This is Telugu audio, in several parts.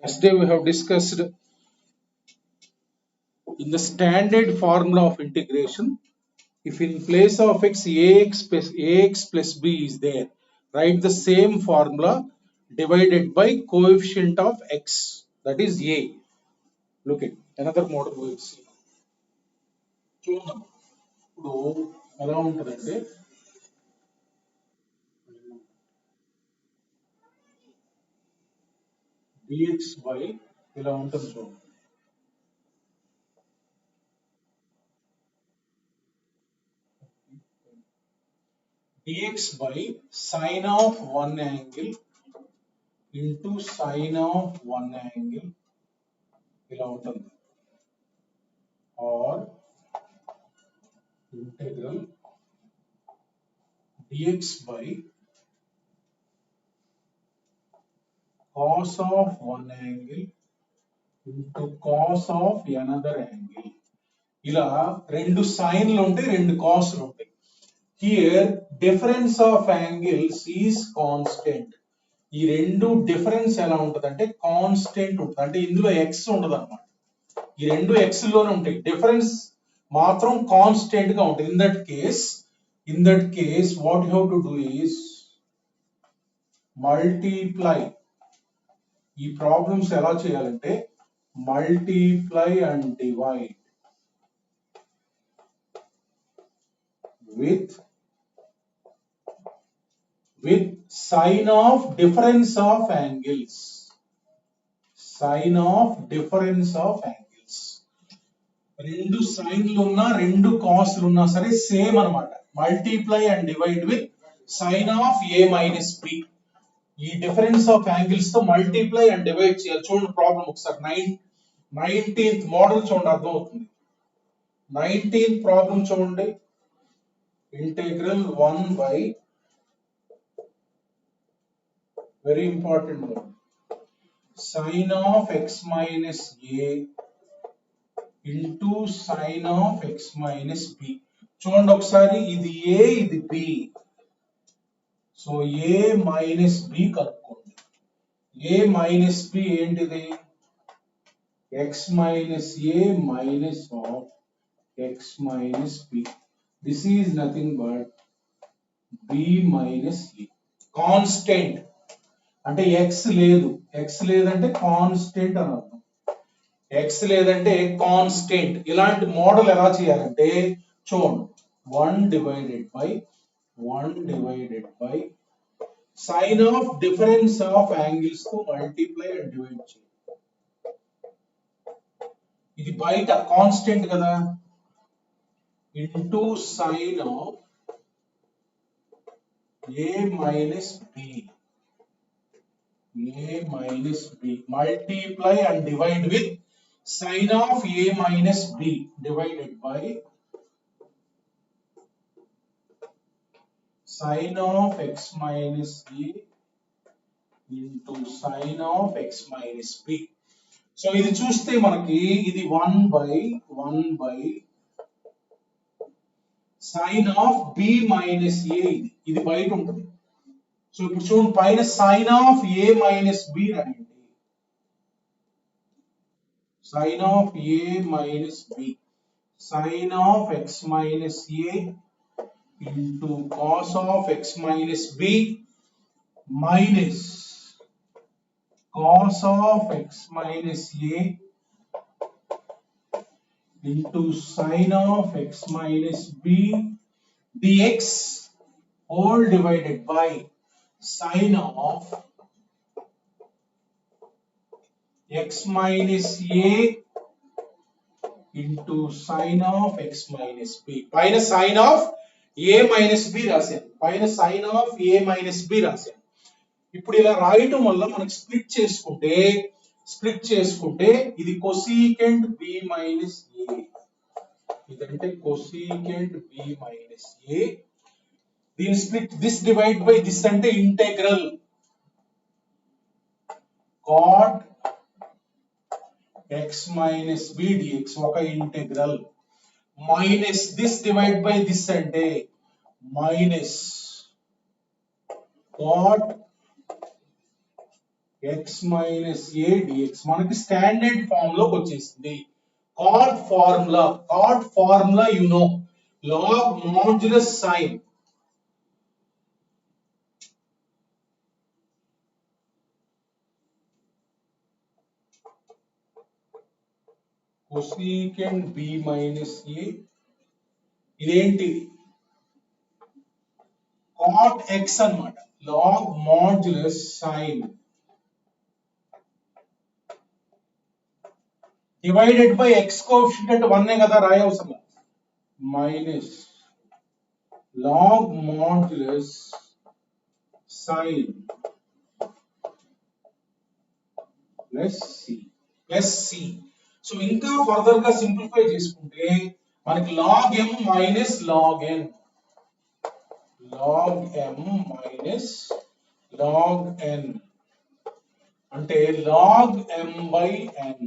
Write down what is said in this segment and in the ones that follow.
Yesterday we have discussed in the standard formula of integration, if in place of x ax plus b is there, write the same formula divided by coefficient of x, that is a. Look at another model we will see. చూద్దాం ఇప్పుడు ఎలా ఉంటుందంటే dx by ఇలా ఉంటుంది చూడండి. dx by sine of one angle into sine of one angle ఇలా ఉంటుంది, or integral dx by cos of one angle into cos of another angle. ఇలా రెండు సైన్లు ఉంటాయి, రెండు కాస్లు ఉంటాయి. Here difference of angles is constant. ఈ రెండు డిఫరెన్స్ ఎలా ఉంటుంది అంటే కాన్స్టెంట్ ఉంటుంది, అంటే ఇందులో ఎక్స్ ఉండదు అనమాట. ఈ రెండు ఎక్స్ లోనే ఉంటాయి, డిఫరెన్స్ మాత్రం కాన్స్టెంట్ గా ఉంటుంది. In that case what you have to do is multiply. ఈ ప్రాబ్లమ్స్ ఎలా చేయాలంటే multiply and divide with sine of difference of angles. Sine of difference of angles. రెండు సైన్లు ఉన్నా రెండు కాస్లు ఉన్నా సరే సేమ్ అన్నమాట. Multiply and divide with sine of a minus b. ఈ డిఫరెన్స్ ఆఫ్ యాంగిల్స్ తో మల్టిప్లై అండ్ డివైడ్ చేయాలి. చూడండి ప్రాబ్లం ఒకసారి 19th మోడల్ చూడండి, అర్థం అవుతుంది. 19th ప్రాబ్లం చూడండి. Integral 1 by, very important one, sine of x minus a into sine of x minus b. చూడండి ఒకసారి, ఇది a ఇది b. So a minus b కలుపుకోండి. a మైనస్ b ఏంటిది? x minus a minus of x minus b. This is nothing but b minus a. Constant అంటే x లేదు, x లేదంటే కాన్స్టెంట్ అని అర్థం. x లేదంటే కాన్స్టెంట్. ఇలాంటి మోడల్ ఎలా చేయాలంటే చూడండి, 1 divided by sine of difference of angles తో మల్టిప్లై అండ్ డివైడ్ చేయాలి. ఇది బయట కాన్స్టెంట్ కదా, into sine of a minus b. Multiply and divide with sine of a minus b divided by sine of x minus a into sine of x minus b. So ఇది చూస్తే మనకి ఇది 1 by sine of b minus a. ఇది బయట ఉంటుంది. సో ఇప్పుడు చూడండి, పైన sine of a minus b రాయండి. Sine of a minus b, sine of x minus a into cos of x minus b minus cos of x minus a into sine of x minus b dx whole divided by sine of x minus a into sine of x minus b. పైన sine of a minus b రాశాను, పైన sine of a minus b రాశాను. ఇప్పుడు ఇలా రాయటం వల్ల మనకు స్ప్లిట్ చేసుకుంటే ఇది కొసీకెంట్ b మైనస్ a. ఇదంటే కొసీకెంట్ b మైనస్ a. దీని split this divide by this అంటే integral cot x minus b dx ఒక integral, minus this divide by this అంటే minus cot x minus a dx మనకి స్టాండర్డ్ ఫామ్ లోకి వచ్చేసింది. Cot formula you know, log modulus sine cosecant b minus a, ఇదేంటి కాట్ ఎక్స్ అన్నమాట, log modulus sine divided by x coefficient 1 కదా రాయవసరం, minus log modulus sine plus C. So ఇంకా ఫర్దర్ గా సింప్లిఫై చేసుకుంటే మనకి log M minus log N, log M minus log N అంటే log M by N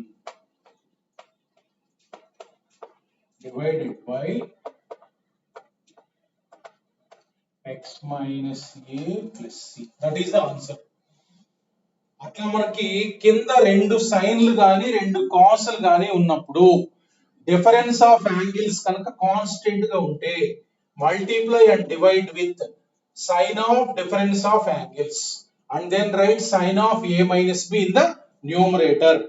divided by X minus A plus C. That is the answer. అట్లా మనకి కింద రెండు సైన్లు గాని రెండు కాసులు గాని ఉన్నప్పుడు డిఫరెన్స్ ఆఫ్ యాంగిల్స్ కనుక కాన్స్టెంట్ గా ఉంటే multiply and divide with sine of difference of angles and then write sine of A minus B in the numerator.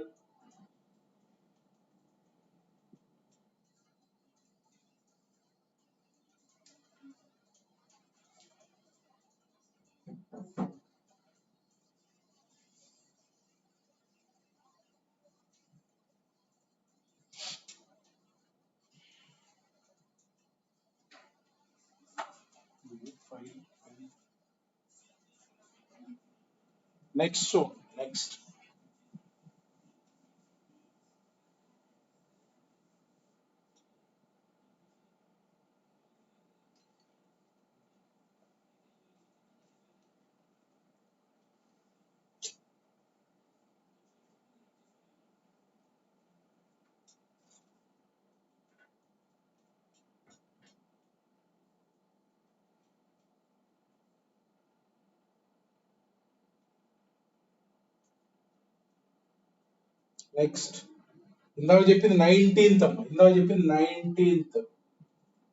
Next. ఇందాక చెప్పింది 19th అమ్మ, ఇందాక చెప్పింది 19th,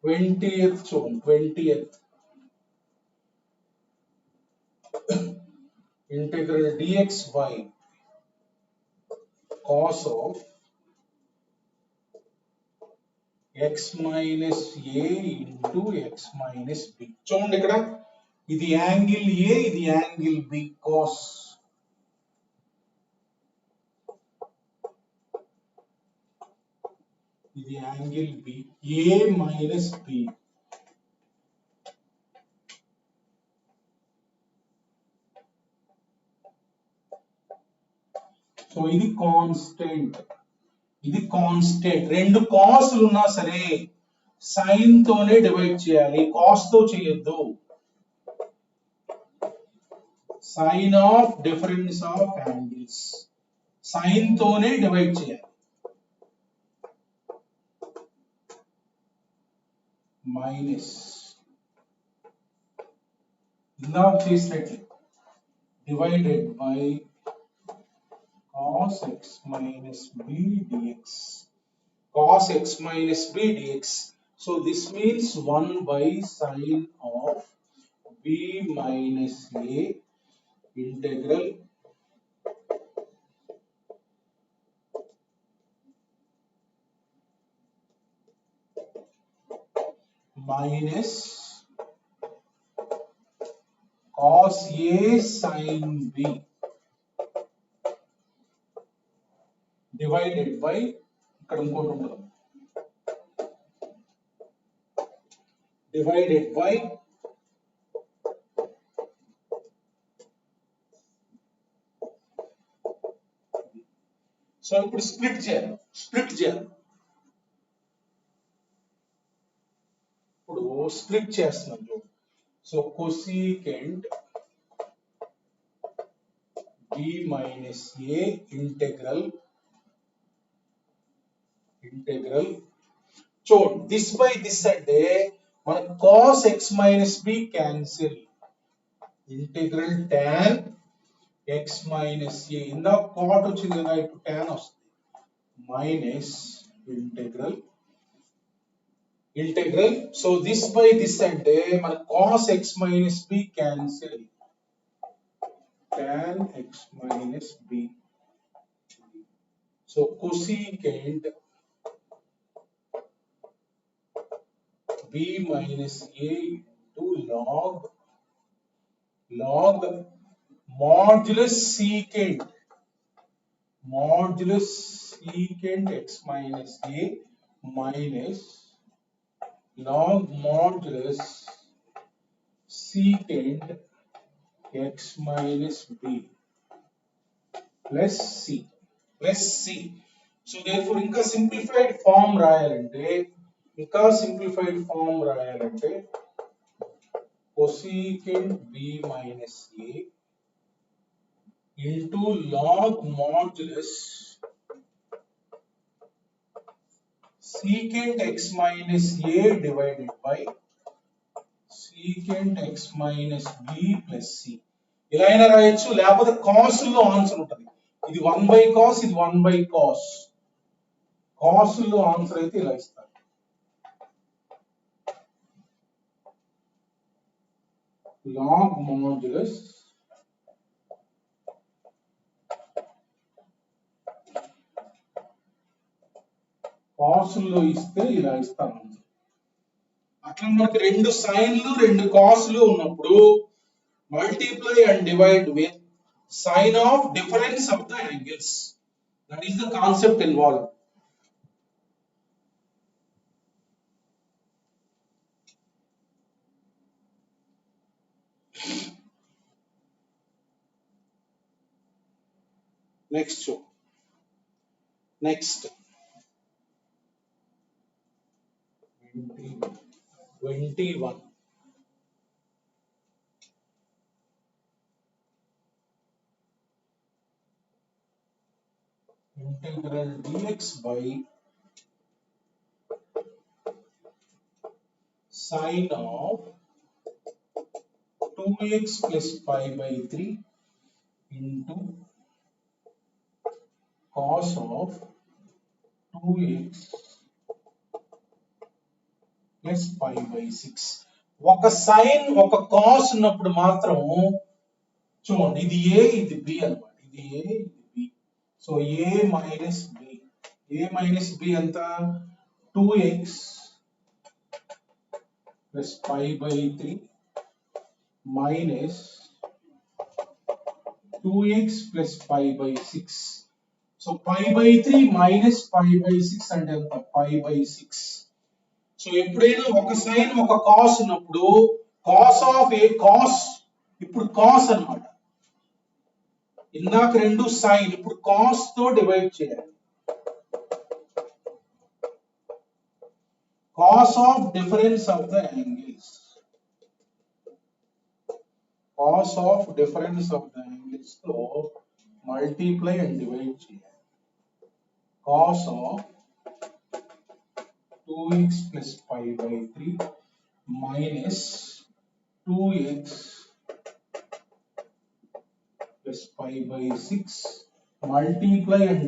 20th చూడండి, 20th integral dxy cos of x minus a into x minus b. చూడండి ఇక్కడ ఇది యాంగిల్ a, ఇది యాంగిల్ b, cos. ఇది angle b, a minus b. So ఇది కాన్స్టెంట్, ఇది కాన్స్టెంట్. రెండు కాస్లు ఉన్నా సరే సైన్ తోనే డివైడ్ చేయాలి, కాస్ తో చేయొద్దు. Sine of difference of angles, sine తోనే డివైడ్ చేయాలి. మైనస్ ఇందాక చేసినట్లే divided by cos x minus b dx, cos x minus b dx. So this means 1 by sine of b minus a integral minus cos a sin b divided by ఇక్కడ ఇంకోటి ఉంటుంది, divided by సో ఇప్పుడు స్ప్లిట్ చేయాలి. ఇప్పుడు స్ప్లిట్ చేస్తున్నాం చూడు. So cosecant b minus a integral చూడండి, దిస్ బై దిస్ అంటే మన cos x minus b cancel, integral tan x minus a. ఇందా cot వచ్చింది కదా, ఇప్పుడు tan వస్తుంది. Minus integral. So this by this అంటే మన cos x minus b cancel. Tan x minus b. So cosecant b minus a into log modulus secant x minus a minus log modulus secant x minus b plus c. So therefore ఇంకా simplified form రాయాలంటే cosecant b minus a into log modulus secant x minus a divided by secant x minus b plus c. ఇలా అయినా రాయొచ్చు, లేకపోతే cos లో ఆన్సర్ ఉంటుంది. ఇది 1 by cos, ఇది 1 by cos. cos లో ఆన్సర్ అయితే ఇలా ఇస్తారు. log modulus cos లో ఇస్తే ఇలా ఇస్తాను. అట్లా మనకి రెండు సైన్లు రెండు కాస్లు ఉన్నప్పుడు multiply and divide with sign of difference of the angles. That is the concept involved. Next 21. Integral dx by sin of 2x plus pi by 3 into cos of 2x plus pi by 6. ఒక సైన్ ఒక కాస్ ఉన్నప్పుడు మాత్రం చూడండి, ఇది a ఇది b అన్నమాట. ఇది a ఇది b. So a minus b ఎంత 2x plus pi by 3 minus 2x plus pi by 6. So pi by 3 minus pi by 6 అంటే ఎంత pi by 6. సో ఎప్పుడైనా ఒక సైన్ ఒక కాస్ ఉన్నప్పుడు cos of a cos, ఇప్పుడు cos అన్నమాట. ఇందాక రెండు సైన్, ఇప్పుడు cos తో డివైడ్ చేయాలి. cos of difference of the angles. cos of difference of the angles తో multiply and divide చేయాలి. cos of 2x plus pi by 3 minus 2x plus pi by 6 multiply and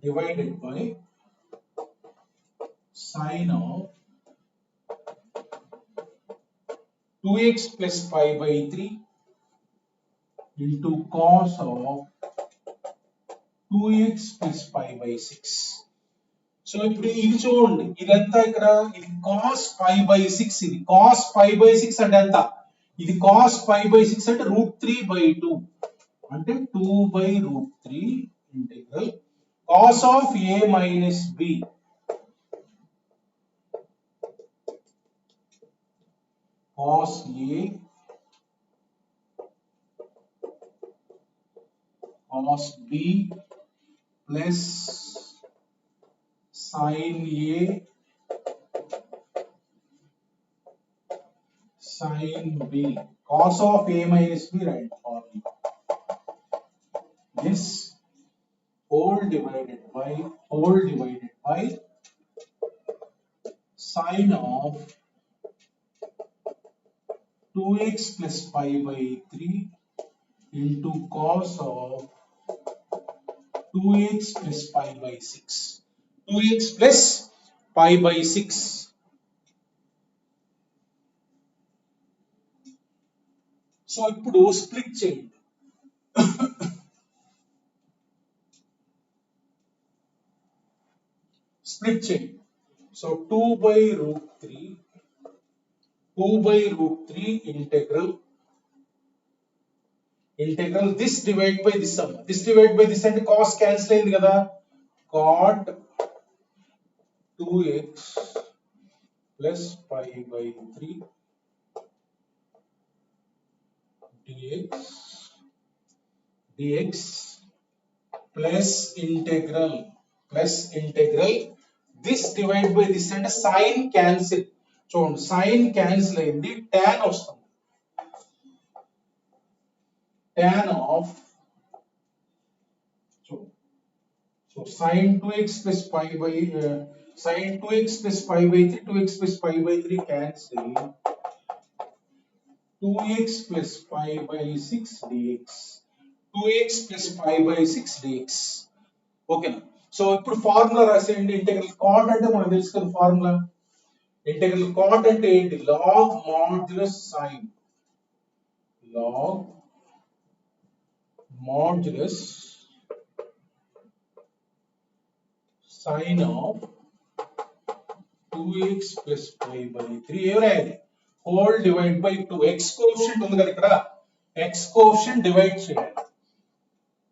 divided by sin of 2x plus pi by 3 into cos of 2x plus pi by 6. So ఇప్పుడు ఇది చూడండి, ఇదంతా ఇక్కడ ఇది cos pi by 6, ఇది cos pi by 6 అంటే ఎంత, ఇది cos pi by 6 అంటే √3/2 అంటే 2/√3 integral cos of a minus b cos a cos b plus sin a sin b. cos of a minus b, right, formula. This whole divided by sin of 2x plus pi by 3 into cos of 2x plus pi by 6. 2x plus pi by 6. So ఇప్పుడు స్ప్లిట్ చేయండి. స్ప్లిట్ చేయండి. So 2 by root 3 integral this divide by this sum. This divide by this అంటే cos cancel అయింది కదా, cot 2x plus pi by 3 dx plus integral this divide by this అంటే sin cancel. చూడండి sin cancel అయింది, tan వస్తుంది. tan of so sin 2x plus pi by sin 2x plus pi by 3 2x plus pi by 3 cancel 2x plus pi by 6 dx 2x plus pi by 6 dx. ఓకేనా? సో ఇప్పుడు ఫార్ములా రాసేయండి. ఇంటెగ్రల్ కాట్ అంటే మనకు తెలుసు కదా ఫార్ములా. ఇంటెగ్రల్ కాట్ అంటే ఏంటి? log modulus sin of 2x plus pi by 3 ఏమరాయాలి? Whole divide by 2. x coefficient ఉంది కదా ఇక్కడ, x కోఎఫిషియంట్ డివైడ్ చేయాలి.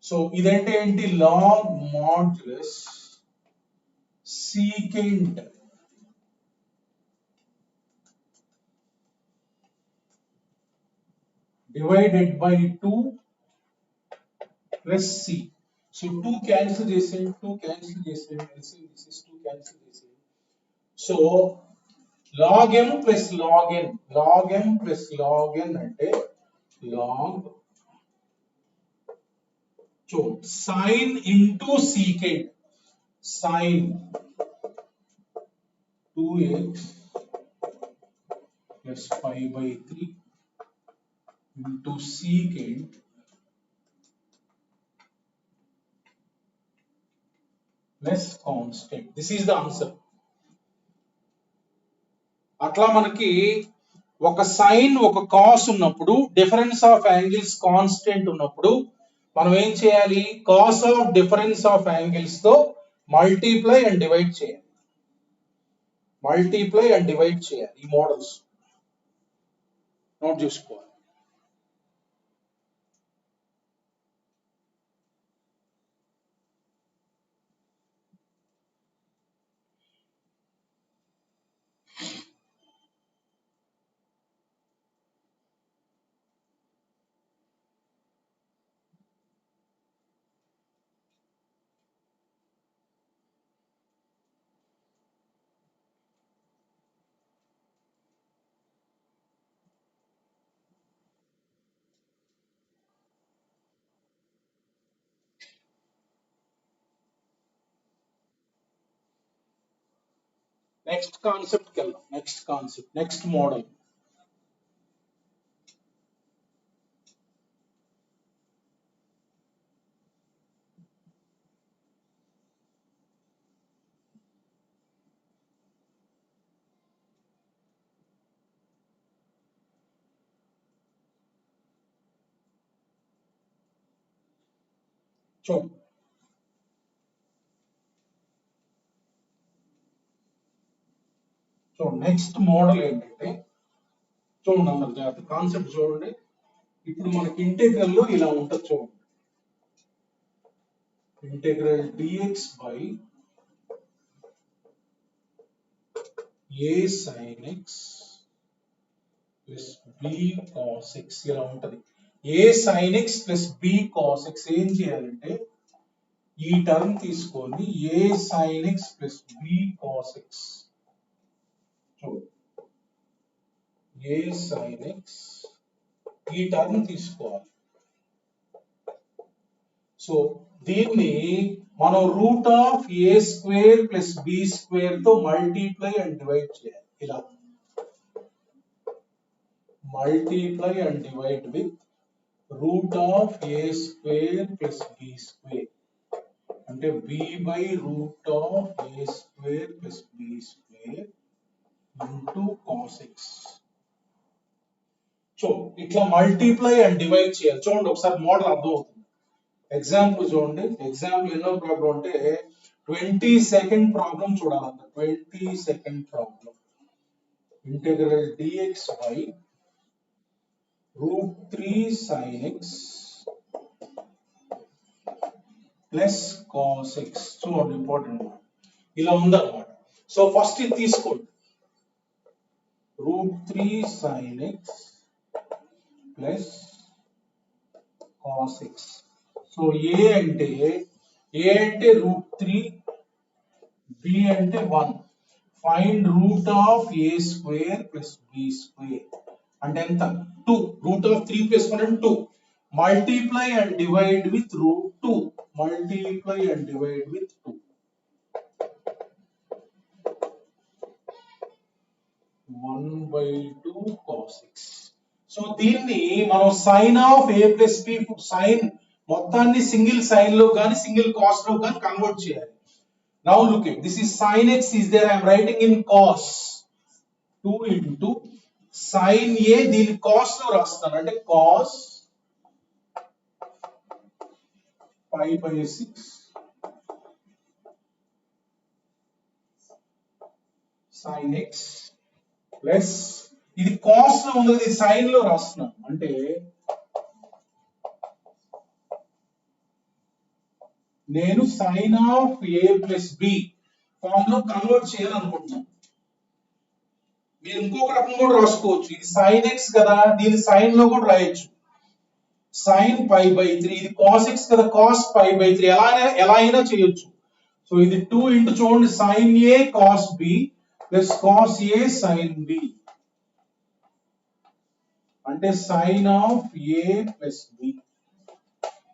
సో ఇదంటే ఏంటి? log modulus secant divided by 2 plus c. So 2 cancel చేసేయండి, 2 cancel చేసేయండి, this is 2 cancel చేసేయండి. So log m plus log n అంటే log sin into secant, sin 2x plus pi by 3 into secant plus constant. This is the answer. అట్లా మనకి ఒక సైన్ ఒక కాస్ ఉన్నప్పుడు, డిఫరెన్స్ ఆఫ్ యాంగిల్స్ కాన్స్టెంట్ ఉన్నప్పుడు మనం ఏం చేయాలి? Cos of difference of angles తో మల్టిప్లై అండ్ డివైడ్ చేయాలి. ఈ మోడల్స్ నోట్ చేసుకోవాలి. నెక్స్ట్ కాన్సెప్ట్ కి వెళ్దాం. Next model. చూడండి, నెక్స్ట్ మోడల్ ఏంటంటే, చూడండి అందరు జాగ్రత్త కాన్సెప్ట్ చూడండి. ఇప్పుడు మనకి ఇంటెగ్రల్ లో ఇలా ఉంటుంది చూడండి. Integral dx by a sin x plus b cos x ఇలా ఉంటది. a sin x plus b cos x ఏం చేయాలంటే ఈ టర్మ్ తీసుకొని a sin x plus b cos x a sin x ఈ టర్మ్ తీసుకోవాలి. సో దీన్ని మనం root of a square plus b square తో మల్టిప్లై అండ్ డివైడ్ చేయాలి. ఇలా multiply and divide with root of a square plus b square అంటే b by root of a square plus b square into cos x. So ఇట్లా మల్టిప్లై అండ్ డివైడ్ చేయాలి. చూడండి ఒకసారి మోడల్ అర్థం అవుతుంది. ఎగ్జాంపుల్ చూడండి. ఎగ్జాంపుల్ ఎన్నో ప్రాబ్లం అంటే 22nd ప్రాబ్లం చూడాలంట. 22nd problem integral dx by root 3 sin x plus cos x. చూడండి ఇంపార్టెంట్ ఇలా ఉందన్నమాట. సో ఫస్ట్ ఇది తీసుకోండి root 3 sin x plus cos x. So a అంటే root 3, b అంటే 1. Find root of a square plus b square అంటే ఎంత 2. రూట్ ఆఫ్ 3 ప్లస్ 1 అంటే 2. Multiply and divide with root 2. Multiply and divide with 2. 1/2 cos x. So దీన్ని మనం sine of a plus b sine మొత్తాన్ని సింగిల్ సైన్ లో గాని సింగిల్ కాస్ లో గాని కన్వర్ట్ చేయాలి. Now look at this is sin x is there. I am writing in cos 2 into sin a దీని cos లో రాస్తాను అంటే cos pi by 6 sin x plus ఇది cos లో ఉంది ఇది sin లో రాస్తున్నాను అంటే నేను sin of a plus b form లో కన్వర్ట్ చేయాలనుకుంటున్నాను. మీరు ఇంకొక రకం కూడా రాసుకోవచ్చు. ఇది sin x కదా దీని sin లో కూడా రాయొచ్చు. sin pi by 3 ఇది cos x కదా cos pi by 3 ఎలా అయినా చేయొచ్చు. సో ఇది 2 ఇంటూ చూడండి sin a cos b plus cos a sin b అంటే sin of a plus b.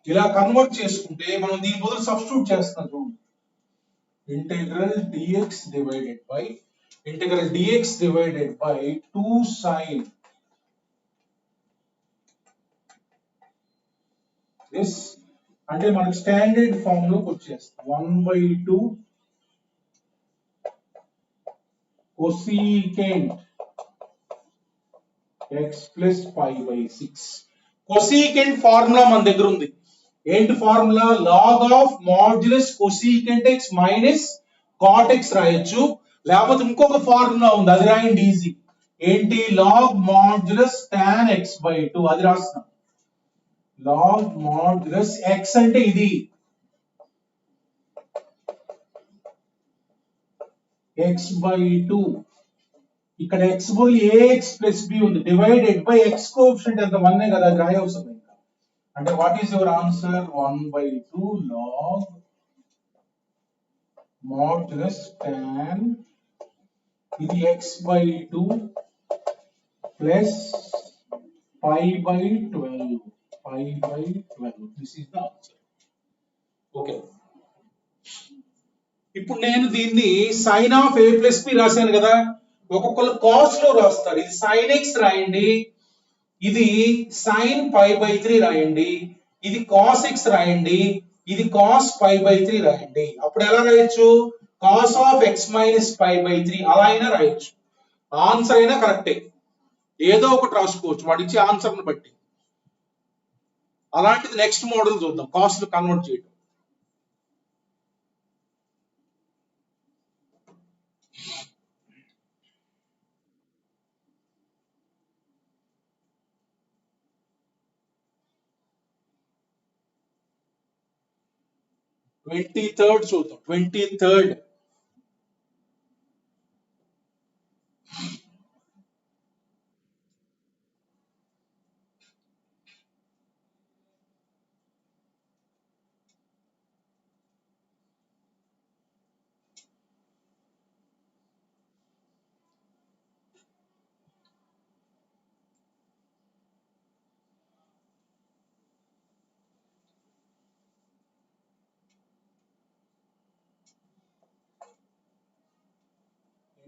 ఇలా కన్వర్ట్ చేసుకుంటే మనం దీని బదులు సబ్స్టిట్యూట్ చేస్తాం చూడండి. Integral dx divided by 2 sin this అంటే మనకి స్టాండర్డ్ ఫామ్ లోకి వచ్చేస్తుంది 1/2 cosecant x plus pi by 6. cosecant formula మన దగ్గర ఉంది. ఏంటి formula log of modulus cosecant x minus cot x రాయొచ్చు. లేకపోతే ఇంకొక ఫార్ములా ఉంది అది రాయండి ఈజీ. ఏంటి log modulus tan x by 2 అది రాస్తాం. log modulus x అంటే ఇది x by 2 ఇక్కడ x బదులు ax plus b ఉంది డివైడెడ్ బై x కోఎఫిషియంట్ ఎంత 1 కదా అది రాయవసరం లేదు. అంటే what is your answer 1/2 log modulus tan ఇది x by 2 plus pi by 12. This is the answer. Okay. ఇప్పుడు నేను దీన్ని sin of a plus b రాశాను కదా ఒక్కొక్కరు cos లో రాస్తారు. ఇది sin x రాయండి ఇది sin pi by 3 రాయండి ఇది cos x రాయండి ఇది cos pi by 3 రాయండి. అప్పుడు ఎలా రాయొచ్చు cos of x minus pi by 3 అలా అయినా రాయొచ్చు. ఆన్సర్ అయినా కరెక్టే ఏదో ఒకటి రాసుకోవచ్చు వాడు ఇచ్చే ఆన్సర్ ని బట్టి. అలాంటిది నెక్స్ట్ మోడల్ చూద్దాం cos ను కన్వర్ట్ చేయడం. థర్డ్ చూద్దాం 23rd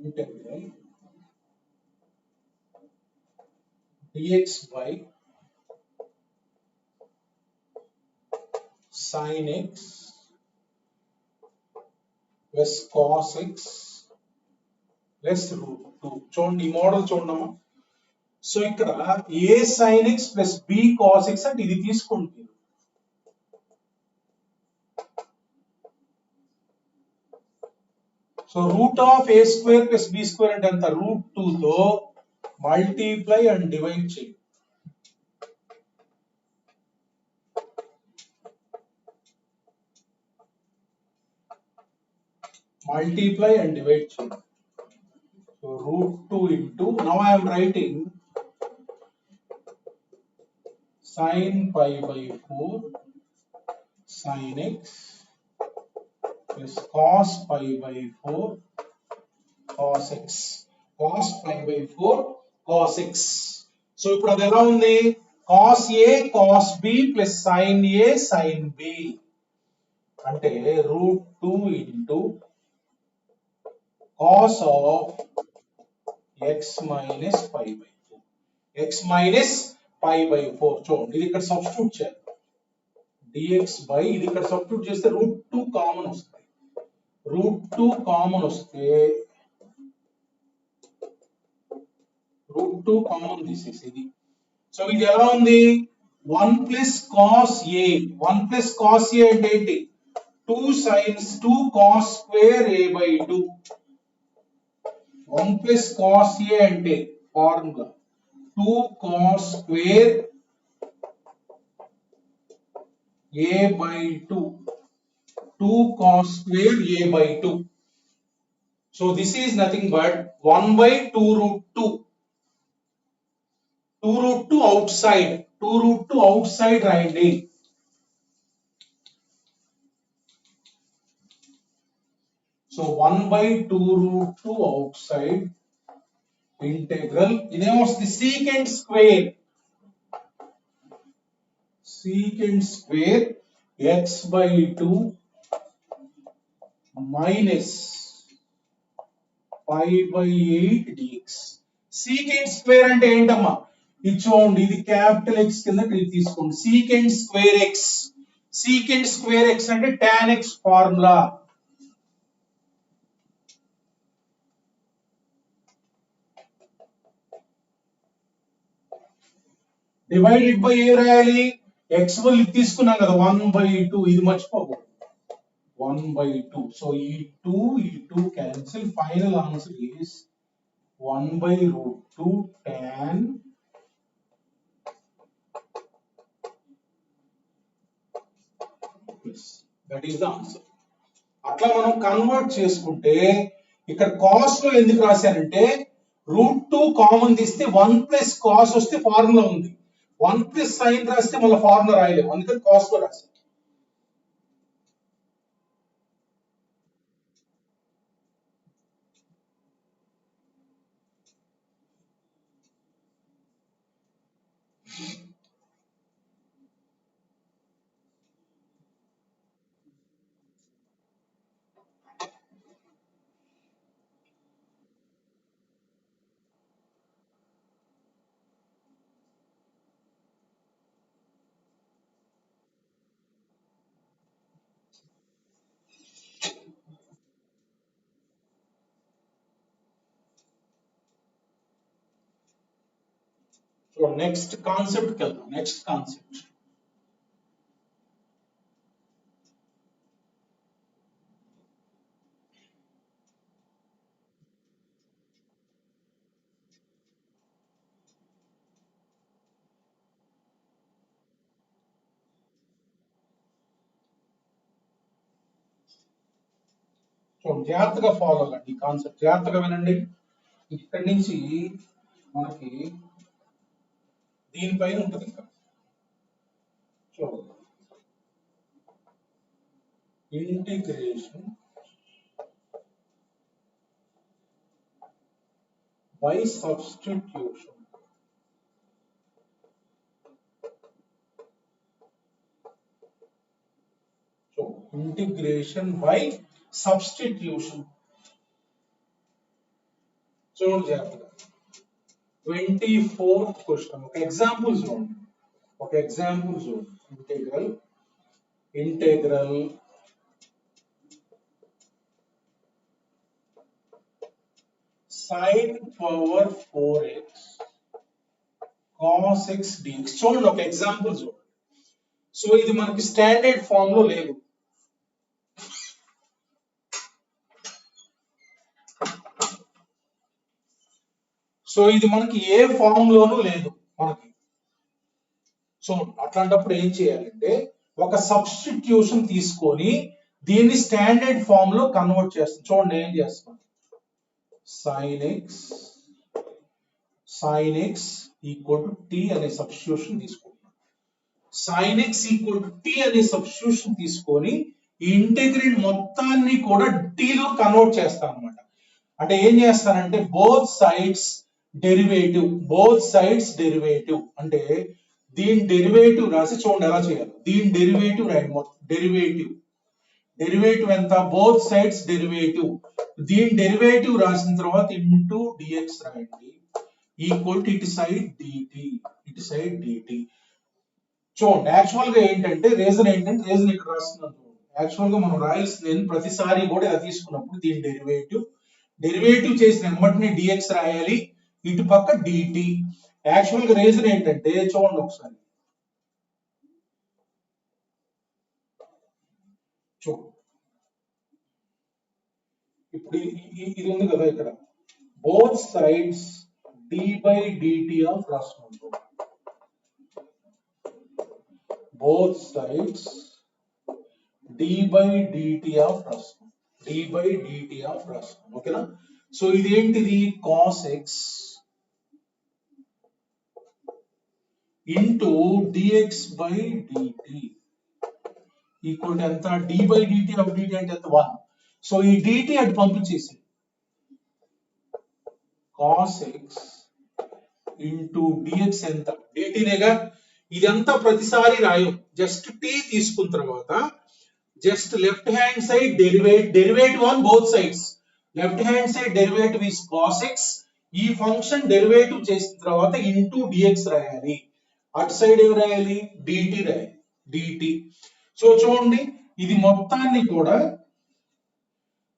integral dx by sin x plus cos x plus root 2. చూడండి ఈ మోడల్ చూడమ్మా. సో ఇక్కడ a sin x plus b cos x అంటే ఇది తీసుకోండి. So root of a square plus b square అంటే ఎంత? రూట్ 2 తో మల్టిప్లై అండ్ డివైడ్ చేయండి. Multiply and divide చేయండి. So root 2 into, now I am writing sin pi by 4 sin x plus cos pi by 4 cos x. Cos pi by 4 cos x. So ఇప్పుడు అది ఎలా ఉంది? cos a cos b plus sin a sin b అంటే root 2 into cos of x minus pi by 4. x minus pi by 4. చూడండి ఇది ఇక్కడ సబ్స్టిట్యూట్ చేయాలి. dx by ఇది ఇక్కడ సబ్స్టిట్యూట్ చేస్తే రూట్ 2 కామన్ వస్తుంది. రూట్ 2 కామన్ వస్తే రూట్ 2 కామన్ తీసేసి ఇది. సో ఇది ఎలా ఉంది? 1 plus cos a. 1 plus cos a అంటే ఏంటి? 2 science 2 cos square a by 2. 1 plus cos a అంటే formula 2 cos square a by 2. 2 cos square a by 2. So this is nothing but 1 by 2 root 2. 2 root 2 outside. 2 root 2 outside రాయండి. So 1 by 2 root 2 outside integral ఇదేమొస్తుంది? secant square x by 2 minus pi by 8 dx. secant square అంటే ఏంటమ్మా? ఇది చూడండి, ఇది క్యాపిటల్ X కింద తీసుకోండి. secant square x. secant square x అంటే tan x formula. Divided by a రాయాలి? x వల్ తీసుకున్నాం కదా 1 by 2. ఇది మర్చిపోకూడదు. 1 by 2. సో ఈ 2 cancel. Final answer is 1 by root 2 tan that is the answer. అట్లా మనం కన్వర్ట్ చేసుకుంటే ఇక్కడ కాస్ లో ఎందుకు రాశానంటే రూట్ 2 కామన్ తీస్తే 1 ప్లస్ కాస్ వస్తే ఫార్ములా ఉంది. 1 ప్లస్ సైన్ రాస్తే మళ్ళీ ఫార్ములా రాయలేము, అందుకని కాస్ లో రాశాను. సో నెక్స్ట్ కాన్సెప్ట్ కి వెళ్దాం. నెక్స్ట్ కాన్సెప్ట్ జాగ్రత్తగా ఫాలో అవ్వండి. ఈ కాన్సెప్ట్ జాగ్రత్తగా వినండి. ఇక్కడి నుంచి మనకి దీనిపైన ఉంటుంది ఇంకా. చూడండి, integration by substitution. Integration by substitution. చూడండి జాగ్రత్తగా. 24th question. ఒక ఎగ్జాంపుల్ చూడండి. Integral integral sin power 4x cos x dx. చూడండి ఒక ఎగ్జాంపుల్ చూడండి. సో ఇది మనకి స్టాండర్డ్ ఫామ్ లో లేదు. సో ఇది మనకి ఏ ఫామ్ లోనూ లేదు మనకి. సో అట్లాంటప్పుడు ఏం చేయాలంటే ఒక సబ్స్టిట్యూషన్ తీసుకొని దీన్ని స్టాండర్డ్ ఫామ్ లో కన్వర్ట్ చేస్తాం. చూడండి ఏం చేస్తాం. sin x equal to t అనే సబ్స్టిట్యూషన్ తీసుకుంటాం. sin x equal to t అనే సబ్స్టిట్యూషన్ తీసుకొని ఈ ఇంటెగ్రల్ మొత్తాన్ని కూడా t లో కన్వర్ట్ చేస్తాం అన్నమాట. అంటే ఏం చేస్తానంటే బోత్ సైడ్స్ డెరివేటివ్ అంటే దీని డెరివేటివ్ రాసి చూడండి ఎలా చేయాలి. దీని డెరివేటివ్ రాయండి. మొత్తం డెరివేటివ్ ఎంత, బోత్ సైడ్స్ డెరివేటివ్. దీని డెరివేటివ్ రాసిన తర్వాత ఇంటూ dx రాయండి ఈక్వల్ టు ఇటు సైడ్ dt. చూడండి యాక్చువల్ గా ఏంటంటే రీజన్ ఇక్కడ రాస్తున్నాను. యాక్చువల్ గా మనం రాయాల్సింది ప్రతిసారి కూడా ఇలా తీసుకున్నప్పుడు దీని డెరివేటివ్ చేసిన వెంబటనే dx రాయాలి, ఇటు పక్క dt. యాక్చువల్ గా రీజన్ ఏంటంటే చూడండి ఒకసారి. ఇప్పుడు ఇది ఉంది కదా ఇక్కడ, both sides d by dt of రాసుకుంటాం. Both sides d by dt of రాసుకుంటాం. ఓకేనా. సో ఇది ఏంటిది, cos x into dx by dt equal to ఎంత, d by dt of dt అంటే ఎంత 1. సో ఈ dt అటు పంపించేసి cos x ఇంటూ dx ఎంత, dt నేగా. ఇదంతా ప్రతిసారి రాయం, జస్ట్ t తీసుకున్న తర్వాత just left hand side derivative on both sides. Left hand side derivative is cos x. ఈ ఫంక్షన్ డెరివేటివ్ చేసిన తర్వాత ఇంటూ dx రాయాలి. అటు సైడ్ ఏం రాయాలి, dt రాయాలి, dt. సో చూడండి ఇది మొత్తాన్ని కూడా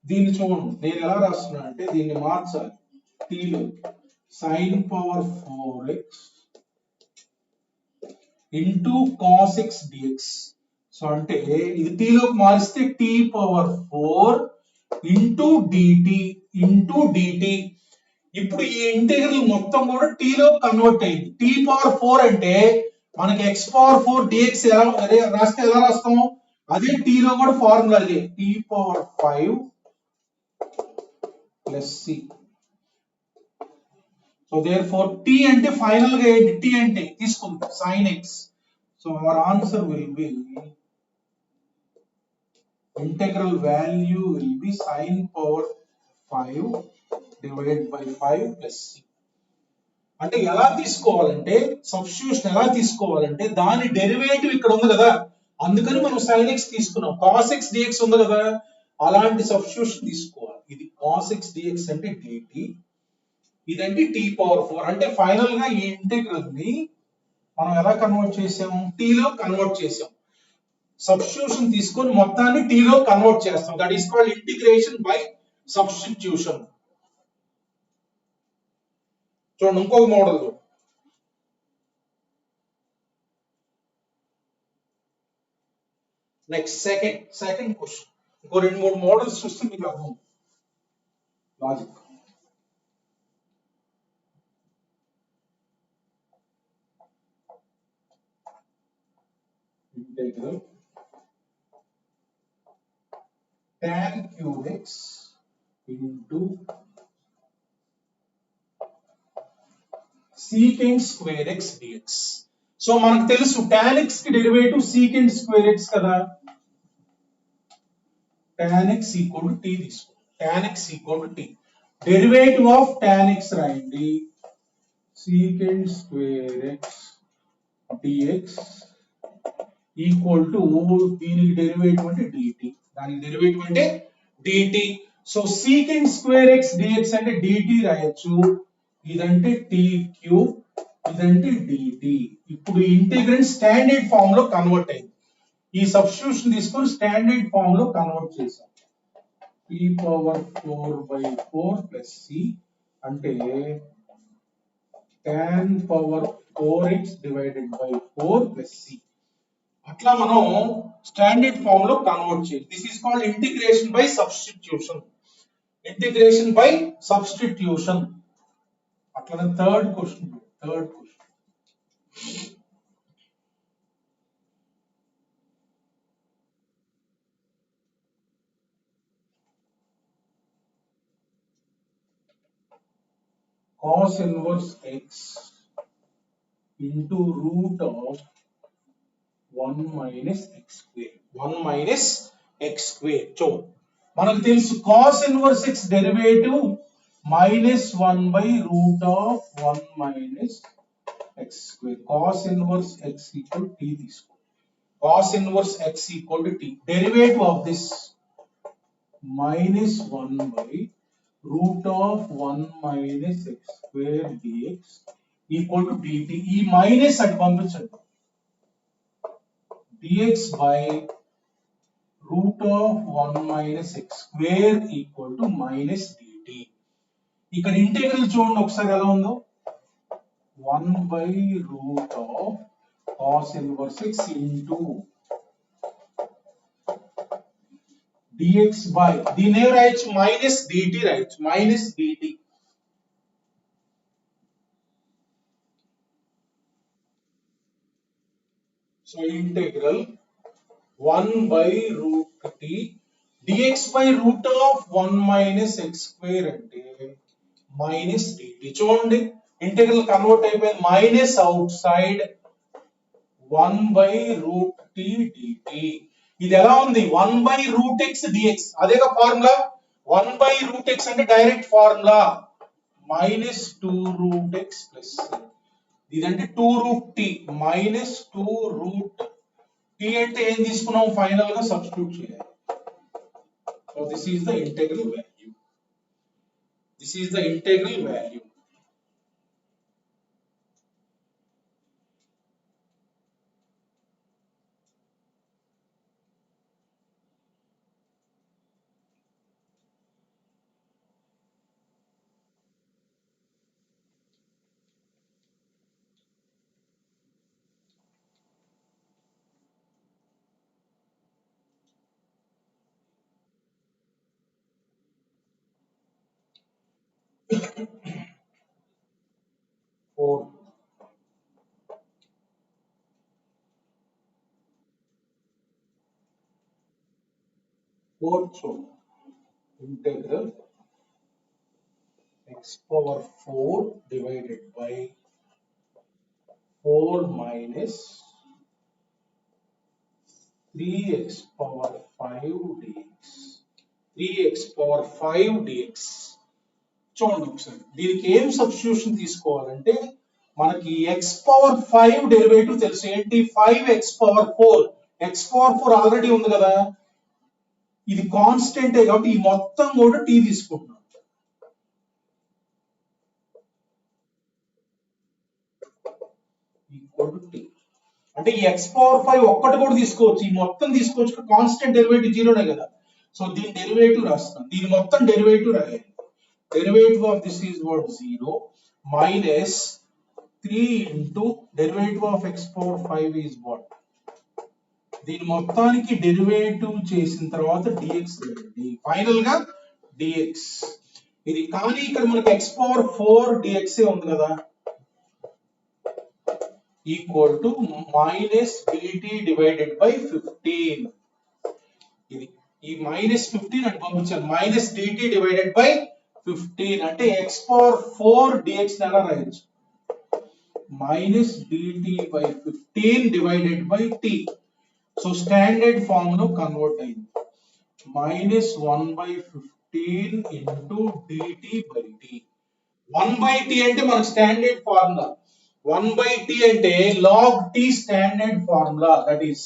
దీన్ని చూడండి నేను ఎలా రాస్తున్నా అంటే దీన్ని మార్చాలి t లో sin power 4x into cos x dx. So అంటే ఇది t లోకి మారిస్తే t పవర్ 4 ఇంటూ dt. ఇప్పుడు ఈ ఇంటిగ్రల్ మొత్తం కూడా t లో కన్వర్ట్ అయింది. t పవర్ 4 అంటే మనకి x పవర్ 4 dx ఎలా రాస్తే ఎలా రాస్తాము, అదే t లో కూడా ఫార్ములా అదే, t power 5 plus c. So therefore t అంటే ఫైనల్ గా ఏంటి, t అంటే తీసుకుంటాం sin x. So our answer will be integral value will be sin power 5 divided by 5 plus c. అంటే ఎలా తీసుకోవాలంటే సబ్స్టిట్యూషన్ ఎలా తీసుకోవాలంటే దాని డెరివేటివ్ ఇక్కడ ఉంది కదా, అందుకని మనం sin x తీసుకున్నాం. cos x dx ఉంది కదా, అలాంటి సబ్స్టిట్యూషన్ తీసుకోవాలి. ఇది cos x dx అంటే dt, ఇదంటే t పవర్ 4. అంటే ఫైనల్ గా ఈ ఇంటిగ్రల్ ని మనం ఎలా కన్వర్ట్ చేసాము, t లో కన్వర్ట్ చేసాం. సబ్స్టిట్యూషన్ తీసుకొని మొత్తాన్ని t లో కన్వర్ట్ చేస్తాం. That is called integration by substitution. చూడండి ఇంకొక మోడల్. Next second question. ఇంకో 2-3 మోడల్స్ చూస్తే మీకు అర్థం logic. Integral tan cube x into secant square x dx. So మనకు తెలుసు tan x కి డెరివేటివ్ secant square x కదా, tan x equal to t తీసుకో. tan x equal to t, derivative of tan x రాయండి, secant square x dx equal to దీనికి డెరివేటివ్ అంటే dt, దానికి డెరివేటివ్ అంటే dt. So secant square x dx అంటే dt రాయొచ్చు, ఇదంటే t క్యూబ్, ఇదంటే dt. ఇప్పుడు ఇంటిగ్రల్ స్టాండర్డ్ ఫామ్ లో కన్వర్ట్ అయింది. ఈ సబ్స్టిట్యూషన్ తీసుకొని స్టాండర్డ్ ఫామ్ లో కన్వర్ట్ చేసాం. p పవర్ 4/4 ప్లస్ c అంటే tan power 4x divided by 4 plus c. అట్లా మనం స్టాండర్డ్ ఫామ్ లో కన్వర్ట్ చేయాలి. This is called integration by substitution. Integration by substitution. అట్లనే third question. cos inverse x into root of 1 minus x square. 1 minus x square. So, మనకు తెలుసు cos inverse x derivative minus 1 by root of 1 minus x square. Cos inverse x equal t తీసుకో. Cos inverse x equal to t. Derivative of this minus 1 by root of 1 minus x square dx equal to dt. ఈ మైనస్ అటు పంపించండి. dx by root of 1 minus x square equal to minus dt. ఇక్కడ ఇంటిగ్రల్ చూడండి ఒకసారి ఎలా ఉందో. 1 by root of cos inverse x into dx by దీని ఏం రాయొచ్చు, మైనస్ dt రాయొచ్చు, minus dt. So integral 1 by root t dx by root of 1 minus x square అంటే మైనస్ dt. చూడండి ఇంటిగ్రల్ కన్వర్ట్ అయిపోయింది. Minus out side 1 by root t dt. ఇది ఎలా ఉంది, 1 by root x dx. అదేగా ఫార్ములా. 1 by root x అంటే direct formula minus 2 root x plus ఇదంటే 2 root t minus 2 root t అంటే ఏం తీసుకున్నాం, ఫైనల్ గా సబ్స్టిట్యూట్ చేయాలి. So this is the integral value. This is the integral value. Fourth integral x power 4 divided by 4 minus 3x power 5 dx. 3x power 5 dx. చూడండి ఒకసారి దీనికి ఏం సబ్స్టిట్యూషన్ తీసుకోవాలంటే మనకి x పవర్ 5 డెరివేటివ్ తెలుసు. ఏంటి, 5x power 4. x power 4 already ఉంది కదా, ఇది కాన్స్టెంటే కాబట్టి ఈ మొత్తం కూడా t తీసుకుంటున్నాం. ఈక్వల్ టు t అంటే ఈ x పవర్ 5 ఒక్కటి కూడా తీసుకోవచ్చు, ఈ మొత్తం తీసుకోవచ్చు. కాన్స్టెంట్ డెరివేటివ్ జీరోనే కదా. సో దీని డెరివేటివ్ రాస్తాం, దీని మొత్తం డెరివేటివ్ రాయాలి. Derivative of this is what, 0 minus 3 into derivative of x power 5 is what. దీని మొత్తానికి డెరివేటివ్ చేసిన తర్వాత dx చేయండి, ఫైనల్ గా dx. ఇది కానీ ఇక్కడ మనకి x పవర్ 4 dx ఉంది కదా, equal to minus dt divided by 15. ఇది ఈ మైనస్ 15 అని పంపించాను. మైనస్ dt డివైడెడ్ బై 15 అంటే x పవర్ 4 dx ఎలా రాయొచ్చు, minus dt by 15 divided by t. So standard form లో కన్వర్ట్ అయింది. Minus 1 by 15 into dt by t. 1 by t అంటే మన స్టాండర్డ్ ఫార్ములా. 1 బై t అంటే log t standard formula, that is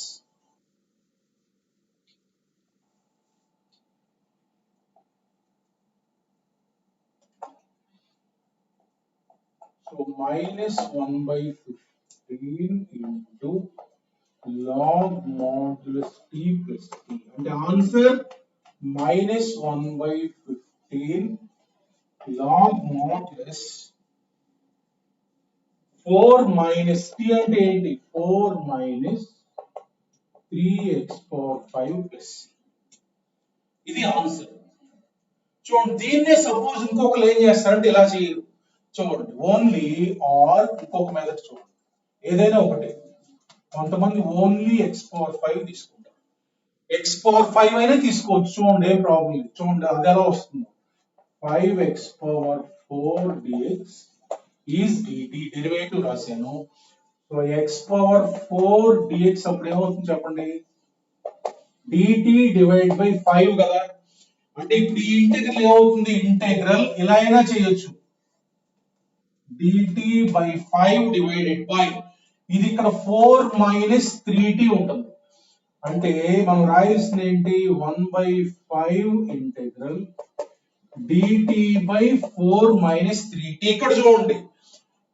so minus 1 by 15 into log modulus t plus t. అంటే answer -1/15 log modulus 4 minus t అంటే ఏంటి 4 minus 3x power 5 plus ఇది ఆన్సర్. చూడండి దీన్నే సపోజ్ ఇంకొకరు ఏం చేస్తారంటే ఇలా చేయరు. చూడండి ఓన్లీ ఆర్ ఇంకొక మెథడ్ చూడండి ఏదైనా ఒకటి. కొంతమంది ఓన్లీ ఎక్స్ పవర్ 5 తీసుకుంటారు. ఎక్స్ పవర్ 5 అయినా తీసుకోవచ్చు. చూడండి ఏం ప్రాబ్లం లేదు. చూడండి అది ఎలా వస్తుంది 5x power 4 dx is dt derivative రాశాను. సో x పవర్ 4 dx అప్పుడు ఏమవుతుంది చెప్పండి dt డివైడ్ బై 5 కదా. అంటే ఇప్పుడు ఈ ఇంటెగ్రల్ ఏమవుతుంది ఇంటెగ్రల్ ఇలా అయినా చేయొచ్చు dt బై 5 డివైడెడ్ బై ఇది ఇక్కడ 4 మైనస్ 3t ఉంటుంది. అంటే మనం రాయాల్సింది ఏంటి 1/5 integral dt by 4 minus 3t. ఇక్కడ చూడండి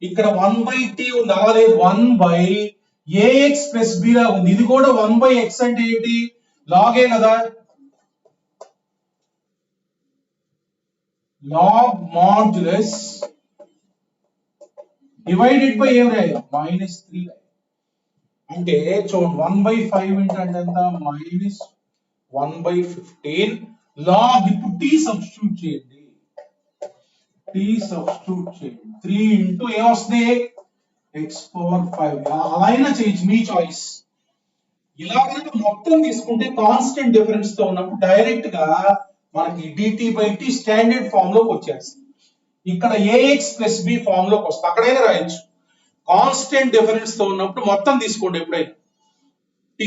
ఇక్కడ 1/t ఉంది అలా లేదు 1/ax ప్లస్ b లా ఉంది. ఇది కూడా 1/x అంటే ఏంటి లాగే కదా. log modulus డివైడెడ్ బై ఏం రాయాలి -3 అంటే చూడండి 1/5 అంటే ఎంత -1/15 log ఇప్పుడు t సబ్స్టిట్యూట్ చేయండి 3 ఇంటూ ఏమొస్తుంది x పవర్ 5 అలా అయినా చేయొచ్చు మీ చాయిస్. ఇలా కనుక మొత్తం తీసుకుంటే కాన్స్టెంట్ డిఫరెన్స్ తో ఉన్నప్పుడు డైరెక్ట్ గా మనకి dt by t standard form లోకి వచ్చేస్తుంది. ఇక్కడ ax ప్లస్ b ఫామ్ లోకి వస్తుంది అక్కడైనా రాయొచ్చు. కాన్స్టెంట్ డిఫరెన్స్ తో ఉన్నప్పుడు మొత్తం తీసుకోండి ఎప్పుడైనా t.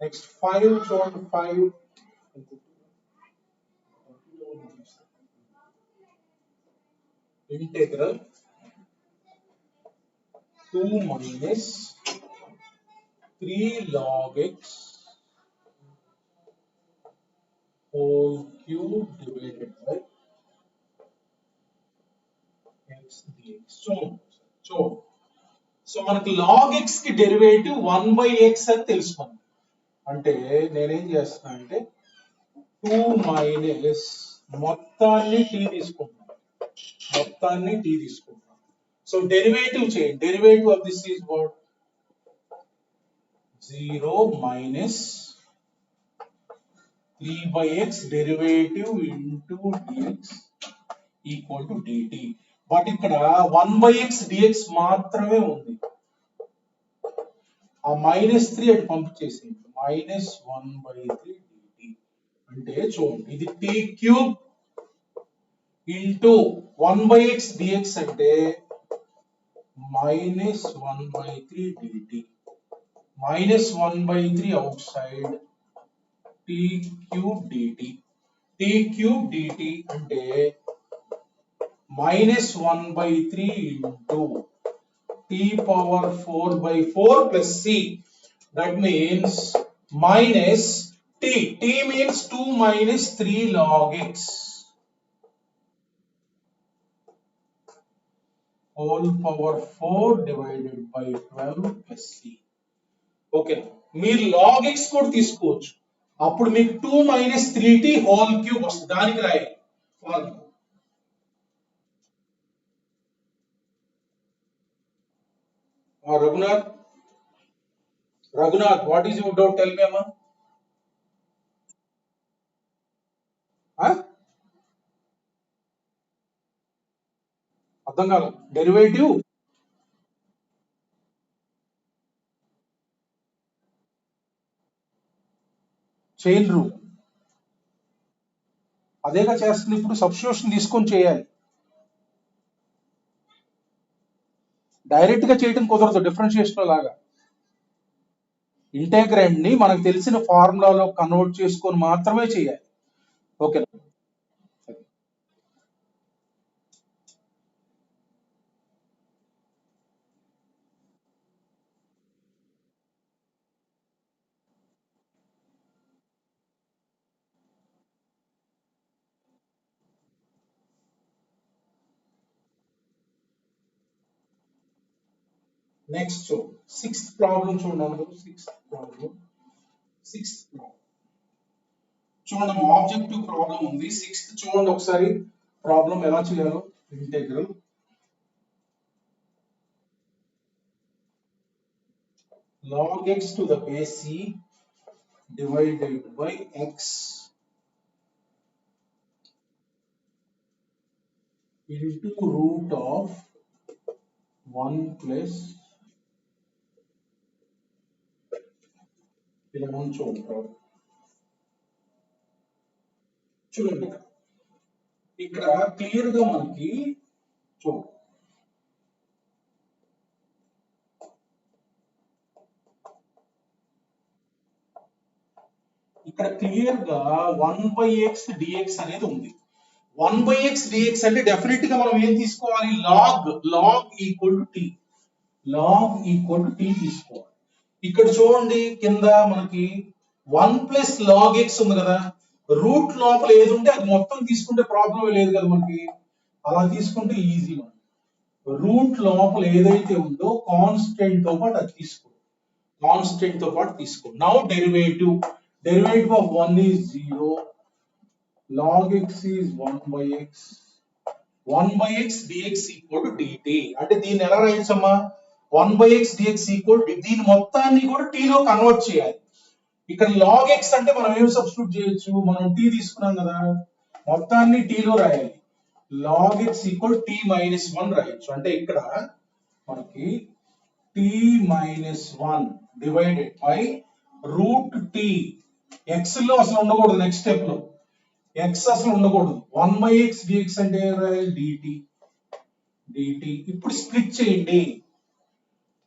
నెక్స్ట్ 5 చూడండి 5 integral 2 minus 3 log x whole cube divided by x dx. So మనకి log x కి డెరివేటివ్ 1/x అని తెలుసుకున్నాం. అంటే నేనేం చేస్తున్నా అంటే 2 మైనస్ మొత్తాన్ని t తీసుకుంటున్నాను. సో డెరివేటివ్ చేయండి. Derivative of this is what 0 minus 3/x derivative into dx equal to dt. But ఇక్కడ 1/x dx మాత్రమే ఉంది. ఆ -3 అటు పంపించేసింది -1/3 dt. అంటే చూడండి ఇది t cube into 1/x dx అంటే -1/3 dt. -1/3 outside t cube dt. t cube dt అంటే -1/3 into t power 4/4 plus c. That means minus t. T means 2 minus 3 log x whole power 4 divided by 12 plus c. Okay మీరు log x కూడా తీసుకోవచ్చు. అప్పుడు మీకు 2 minus 3t whole cube వస్తుంది. దానికి రాయాలి formula. Raghunath, what is your doubt? Tell me, Amma. అర్థం కాదు డెరివేటివ్ చైన్ రూల్ అదేగా చేస్తుంది. ఇప్పుడు సబ్స్టిట్యూషన్ తీసుకొని చేయాలి, డైరెక్ట్ గా చేయడం కుదరదు డిఫరెన్షియేషన్ లాగా. ఇంటెగ్రాండ్ ని మనకు తెలిసిన ఫార్ములాలో కన్వర్ట్ చేసుకొని మాత్రమే చేయాలి. ఓకే, నెక్స్ట్ సిక్స్త్ ప్రాబ్లం చూడండి. సిక్స్త్ ప్రాబ్లం చూడండి, ఆబ్జెక్టివ్ ప్రాబ్లం ఉంది. సిక్స్త్ చూడండి ఒకసారి ప్రాబ్లం ఎలా చేయాలో. Integral log x to the base c divided by x into root of 1 plus ఇలా చూడండి. చూడండి ఇక్కడ క్లియర్ గా మనకి చూడండి, ఇక్కడ క్లియర్ గా 1/x dx అనేది ఉంది. 1/x dx అంటే డెఫినెట్ గా మనం ఏం తీసుకోవాలి, log equal to t, log equal to t తీసుకోవాలి. ఇక్కడ చూడండి కింద మనకి 1 ప్లస్ లాగ్ x ఉంది కదా, రూట్ లోపల ఏది ఉంటే అది మొత్తం తీసుకుంటే ప్రాబ్లం లేదు కదా మనకి. అలా తీసుకుంటే ఈజీ. రూట్ లోపల ఏదైతే ఉందో కాన్స్టెంట్ తో పాటు అది తీసుకో, కాన్స్టెంట్ తో పాటు తీసుకో. Now derivative of 1 is 0, log x is 1/x, 1/x dx equal to dt. అంటే దీన్ని ఎలా రాయొచ్చమ్మా, 1/x dx equal to దీని మొత్తాన్ని కూడా t లో కన్వర్ట్ చేయాలి. ఇక్కడ log x అంటే మనం ఏం సబ్స్టిట్యూట్ చేయొచ్చు, మనం t తీసుకున్నాం కదా, మొత్తాన్ని t లో రాయాలి. log x equal t minus 1 రాయొచ్చు. అంటే ఇక్కడ మనకి t minus 1 divided by root t. x లో అసలు ఉండకూడదు, నెక్స్ట్ స్టెప్ లో x అసలు ఉండకూడదు. 1/x dx అంటే dt. ఇప్పుడు స్ప్లిట్ చేయండి,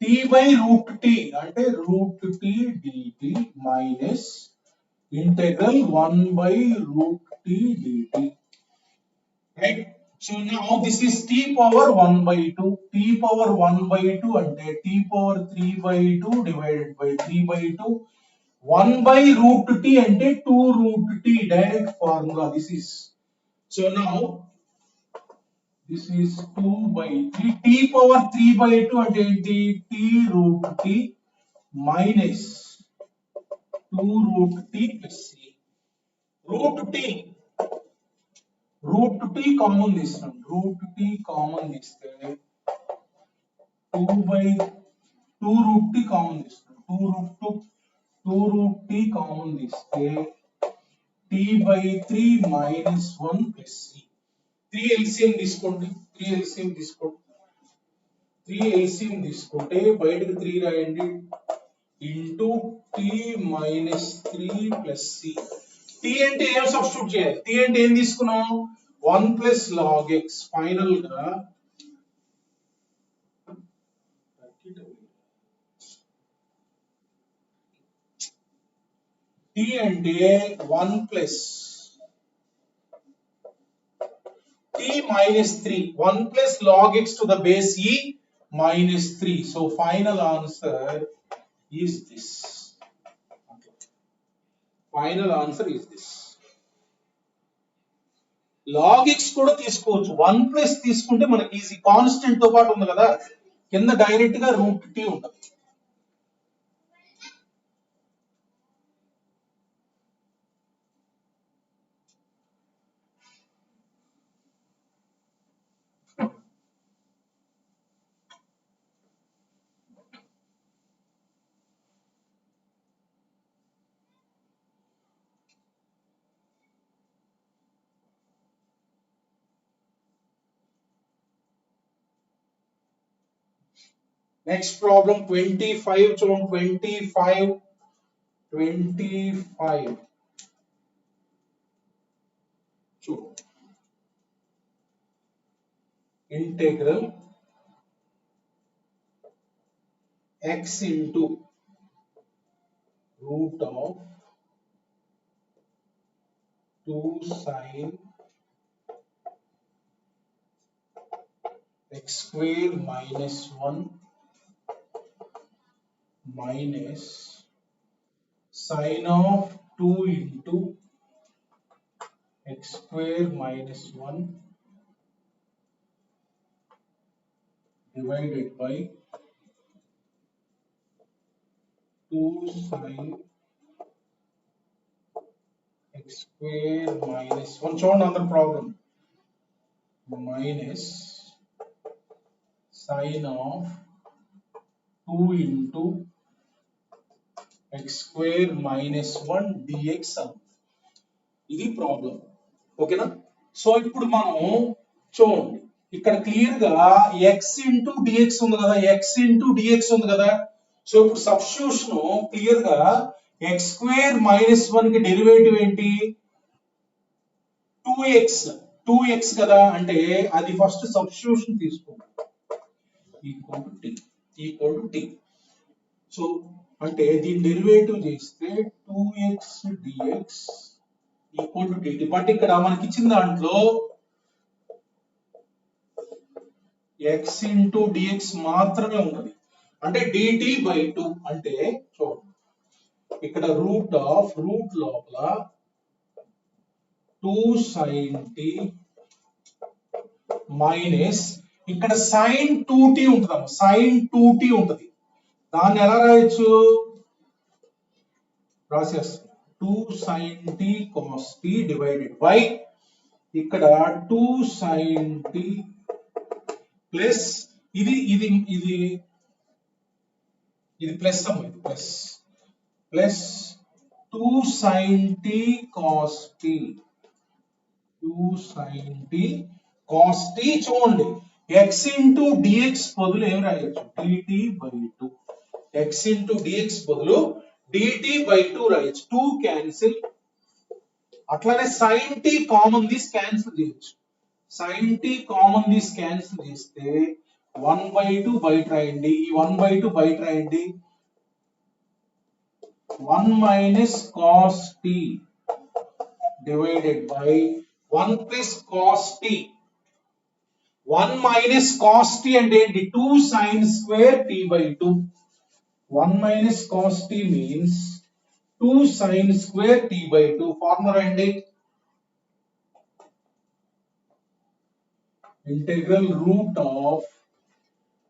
t by root t అంటే root t dt minus integral 1 by root t dt. Right? So now this is t power 1/2. T power 1/2 అంటే t power 3/2 divided by 3/2. 1 by root t అంటే 2 root t, direct formula this is. So now this is 2/3. T power 3/2 అంటే ఏంటి, t root t minus 2 root t plus c. root t common తీస్తాం, root t కామన్ తీస్తే 2 root t కామన్ తీస్తాం, 2 root t కామన్ తీస్తే t by 3 minus 1 plus c. 3 LCM తీసుకోండి, 3 LCM తీసుకుంటే బయటకు 3 రాయండి, into t minus 3 plus c. t అంటే ఏం సబ్స్టిట్యూట్ చేయాలి, t అంటే ఏం తీసుకున్నాం, 1 plus log x. ఫైనల్ గా t అంటే 1 plus t minus 3, 1 plus log x to the base e minus 3. So final answer is this. Final answer is this. log x కూడా తీసుకోవచ్చు, 1 ప్లస్ తీసుకుంటే మనకి ఈజీ, కాన్స్టెంట్ తో పాటు ఉంది కదా, కింద డైరెక్ట్ గా రూట్ t ఉంటుంది. Next problem 25 చూడండి, 25. integral x into root of 2 sine x square minus 1 minus sine of 2 into x square minus 1 divided by 2 sine x square minus 1. Show another problem. Minus sine of 2 into x square minus 1 dx. ఇది ప్రాబ్లం. ఓకేనా? సో ఇప్పుడు మనం చూడండి ఇక్కడ క్లియర్ గా x ఇంటూ dx ఉంది కదా, x ఇంటూ dx ఉంది కదా. సో ఇప్పుడు సబ్స్టిట్యూషన్ క్లియర్ గా x స్క్వేర్ మైనస్ 1 కి డెరివేటివ్ ఏంటి? 2x కదా, అంటే అది ఫస్ట్ సబ్స్టిట్యూషన్ తీసుకోండి. Equal to t. సో అంటే దీని డెరివేటివ్ చేస్తే 2x dx equal to dt. But ఇక్కడ మనకి ఇచ్చిన దాంట్లో x ఇంటూ dx మాత్రమే ఉన్నది, అంటే dt బై 2. అంటే చూడండి ఇక్కడ రూట్ లోపల 2 sin t మైనస్ ఇక్కడ sin 2t ఉంటుందమ్మా, sin 2t ఉంటుంది. దాన్ని ఎలా రాయొచ్చు? రాసేస్తాం 2 sin t cos t divided by ఇక్కడ 2 sin t ప్లస్ ఇది ఇది ఇది ఇది ప్లస్ అమ్మ, ఇది plus 2 sin t cos t 2 sin t cos t. చూడండి x ఇంటూ dx బదులు ఏం రాయొచ్చు? dt by 2. x into dx బదులు dt బై 2 రాయొచ్చు. 2 క్యాన్సిల్. అట్లానే sin t కామన్ తీసి క్యాన్సిల్ చేయొచ్చు. sin t కామన్ తీసి క్యాన్సిల్ చేస్తే 1 బై 2 బయట రాయండి, ఈ 1 బై 2 బయట రాయండి. 1 minus cos t divided by 1 plus cos t. 1 minus cos t అంటే ఏంటి? 2 sin square t by 2. 1 minus cos t means 2 sin square t by 2. Formula అండి integral root of,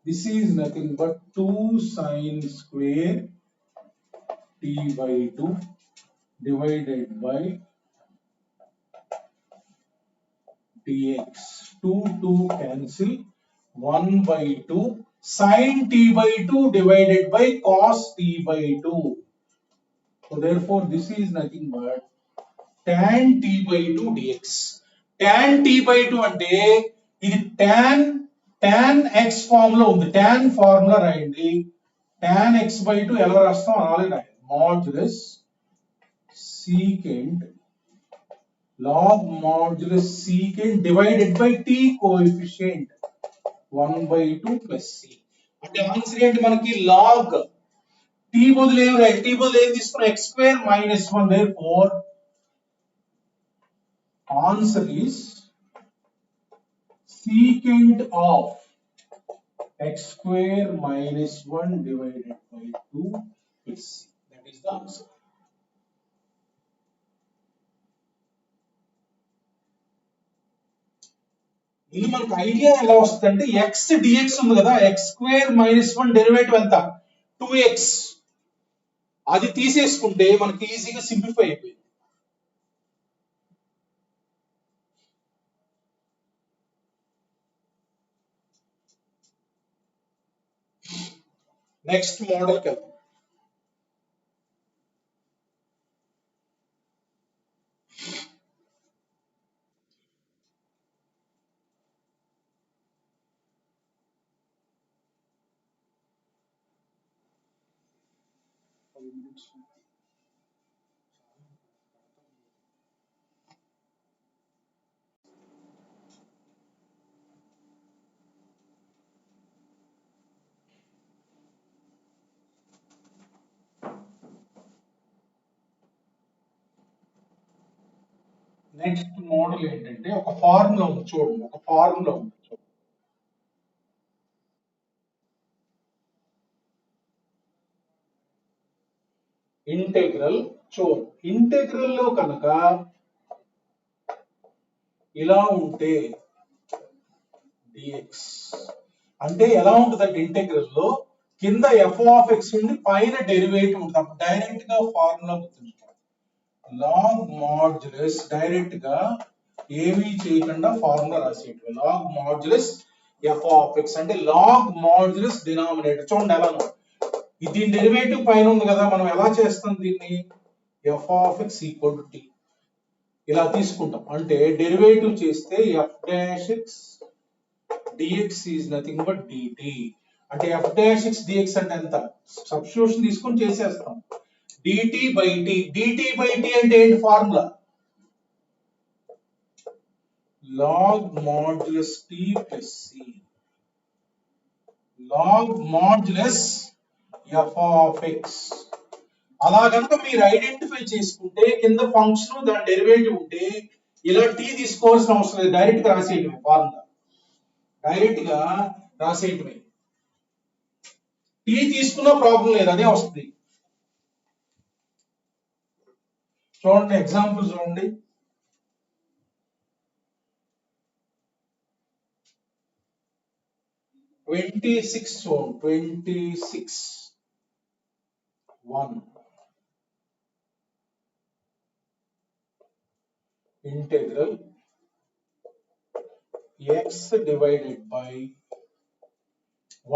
this is nothing but 2 sin square t by 2 divided by dx. 2 cancel, 1 by 2 sin t by 2 divided by cos t by 2. So therefore this is nothing but tan t by 2 dx. tan t by 2 అంటే ఇది tan x ఫార్మ్ లో ఉంది. tan ఫార్ములా రాయండి. tan x by 2 ఎలా రాస్తాం? అలాగే రాయండి. Modulus secant log modulus secant divided by t coefficient 1 by 2 plus c. అంటే ఆన్సర్ ఏంటి మనకి? log t బదులు ఏం రాయాలి? t బదులు ఏం తీసుకున్నాం? x square minus 1. therefore answer is secant of x square minus 1 divided by 2 plus c. That is the answer. ఇది మనకు ఐడియా ఎలా వస్తుందంటే x dx ఉంది కదా, x స్క్వేర్ మైనస్ 1 డెరివేటివ్ ఎంత? 2x. అది తీసేసుకుంటే మనకి ఈజీగా సింప్లిఫై అయిపోయింది. నెక్స్ట్ మోడల్ కి వెళ్దాం. నెక్స్ట్ మోడల్ ఏంటంటే ఒక ఫార్ములా ఉంది చూడండి, ఒక ఫార్ములా ఉంది చూడండి. ఇంటెగ్రల్ చూడండి, ఇంటెగ్రల్ లో కనుక ఇలా ఉంటే dx అంటే ఎలా ఉంటుందంటే ఇంటెగ్రల్ లో కింద f ఆఫ్ x ఉండి పైన డెరివేటివ్ ఉంటుంది. అప్పుడు డైరెక్ట్ గా ఫార్ములా గుర్తుంచుకోవాలి. లాగ్ మాడ్యులస్ డైరెక్ట్ గా ఏమీ చేయకుండా ఫార్ములా రాసేయటం. Log modulus f of x అంటే లాగ్ మాడ్యులస్ డినామినేటర్. చూడండి ఎలా దీని డెరివేటివ్ పైన ఉంది కదా, మనం ఎలా చేస్తాం దీన్ని, f of x equal to t ఇలా తీసుకుంటాం. అంటే డెరివేటివ్ చేస్తే f dash x dx is nothing but dt. అంటే f డాష్ x dx అంటే ఎంత, సబ్స్టిట్యూషన్ తీసుకొని చేసేస్తాం. dt by t, dt by t అంటే ఏంటి formula, log modulus t plus c, log modulus f of x. అలా కనుక మీరు ఐడెంటిఫై చేసుకుంటే కింద ఫంక్షన్ దాని డెరివేటివ్ ఉంటే ఇలా t తీసుకోవాల్సిన అవసరం లేదు, డైరెక్ట్ గా రాసేయటమే ఫార్ములా, డైరెక్ట్ గా రాసేయటమే. t తీసుకున్న ప్రాబ్లం లేదు, అదే వస్తుంది. చూడండి ఎగ్జాంపుల్ చూడండి. Twenty six 1 integral x divided by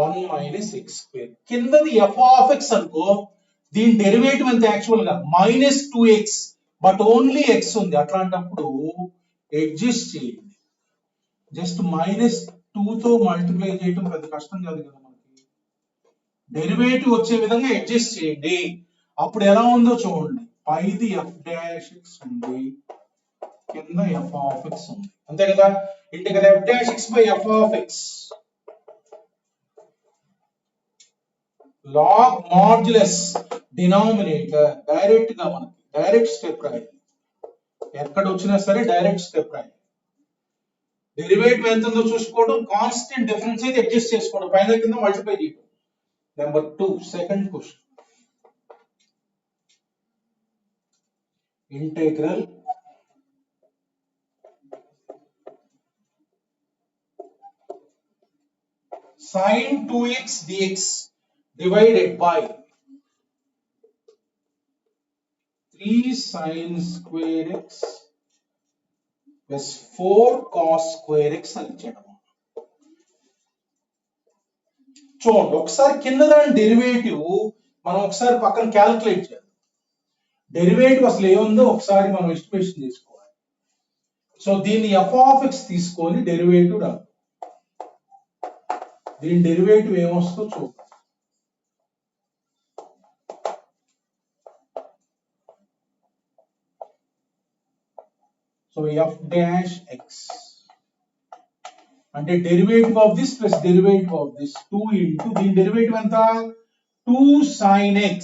1 minus x square. కిందది f ఆఫ్ x అనుకో, దీని డెరివేటివ్ ఎంత యాక్చువల్ గా minus 2x, but only x ఉంది. అట్లాంటప్పుడు అడ్జస్ట్ చేయండి. జస్ట్ మైనస్ 2 తో మల్టిప్లై చేయడం పెద్ద కష్టం కాదు కదా మనకి. డెరివేటివ్ వచ్చే విధంగా అడ్జస్ట్ చేయండి. అప్పుడు ఎలా ఉందో చూడండి, పైది f డాష్ x ఉంది, కింద f ఆఫ్ x ఉంది, అంతే కదా. Integral f dash x by f of x log modulus denominator, direct గా మనకి డైరెక్ట్ స్టెప్ రాయాలి. ఎక్కడ వచ్చినా సరే డైరెక్ట్ స్టెప్ రాయాలి. డెరివేటివ్ ఎంత ఉందో చూసుకోవడం, కాన్స్టెంట్ డిఫరెన్స్ అయితే అడ్జస్ట్ చేసుకోవడం, పైన కింద మల్టిప్లై చేయడం. Number 2 second question, integral sin 2x dx divided by 3 sin square x plus 4 cos square x అని ఇచ్చాడు. చూడండి ఒకసారి కింద దాని డెరివేటివ్ మనం ఒకసారి పక్కన క్యాలిక్యులేట్ చేయాలి. డెరివేటివ్ అసలు ఏముందో ఒకసారి మనం ఎస్టిమేషన్ చేసుకోవాలి. సో దీన్ని f ఆఫ్ x తీసుకొని డెరివేటివ్ రా, దీని డెరివేటివ్ ఏమొస్తుందో చూద్దాం. సో f డాష్ x అంటే derivative of this plus derivative of this 2 into దీని డెరివేటివ్ ఎంత 2 sin x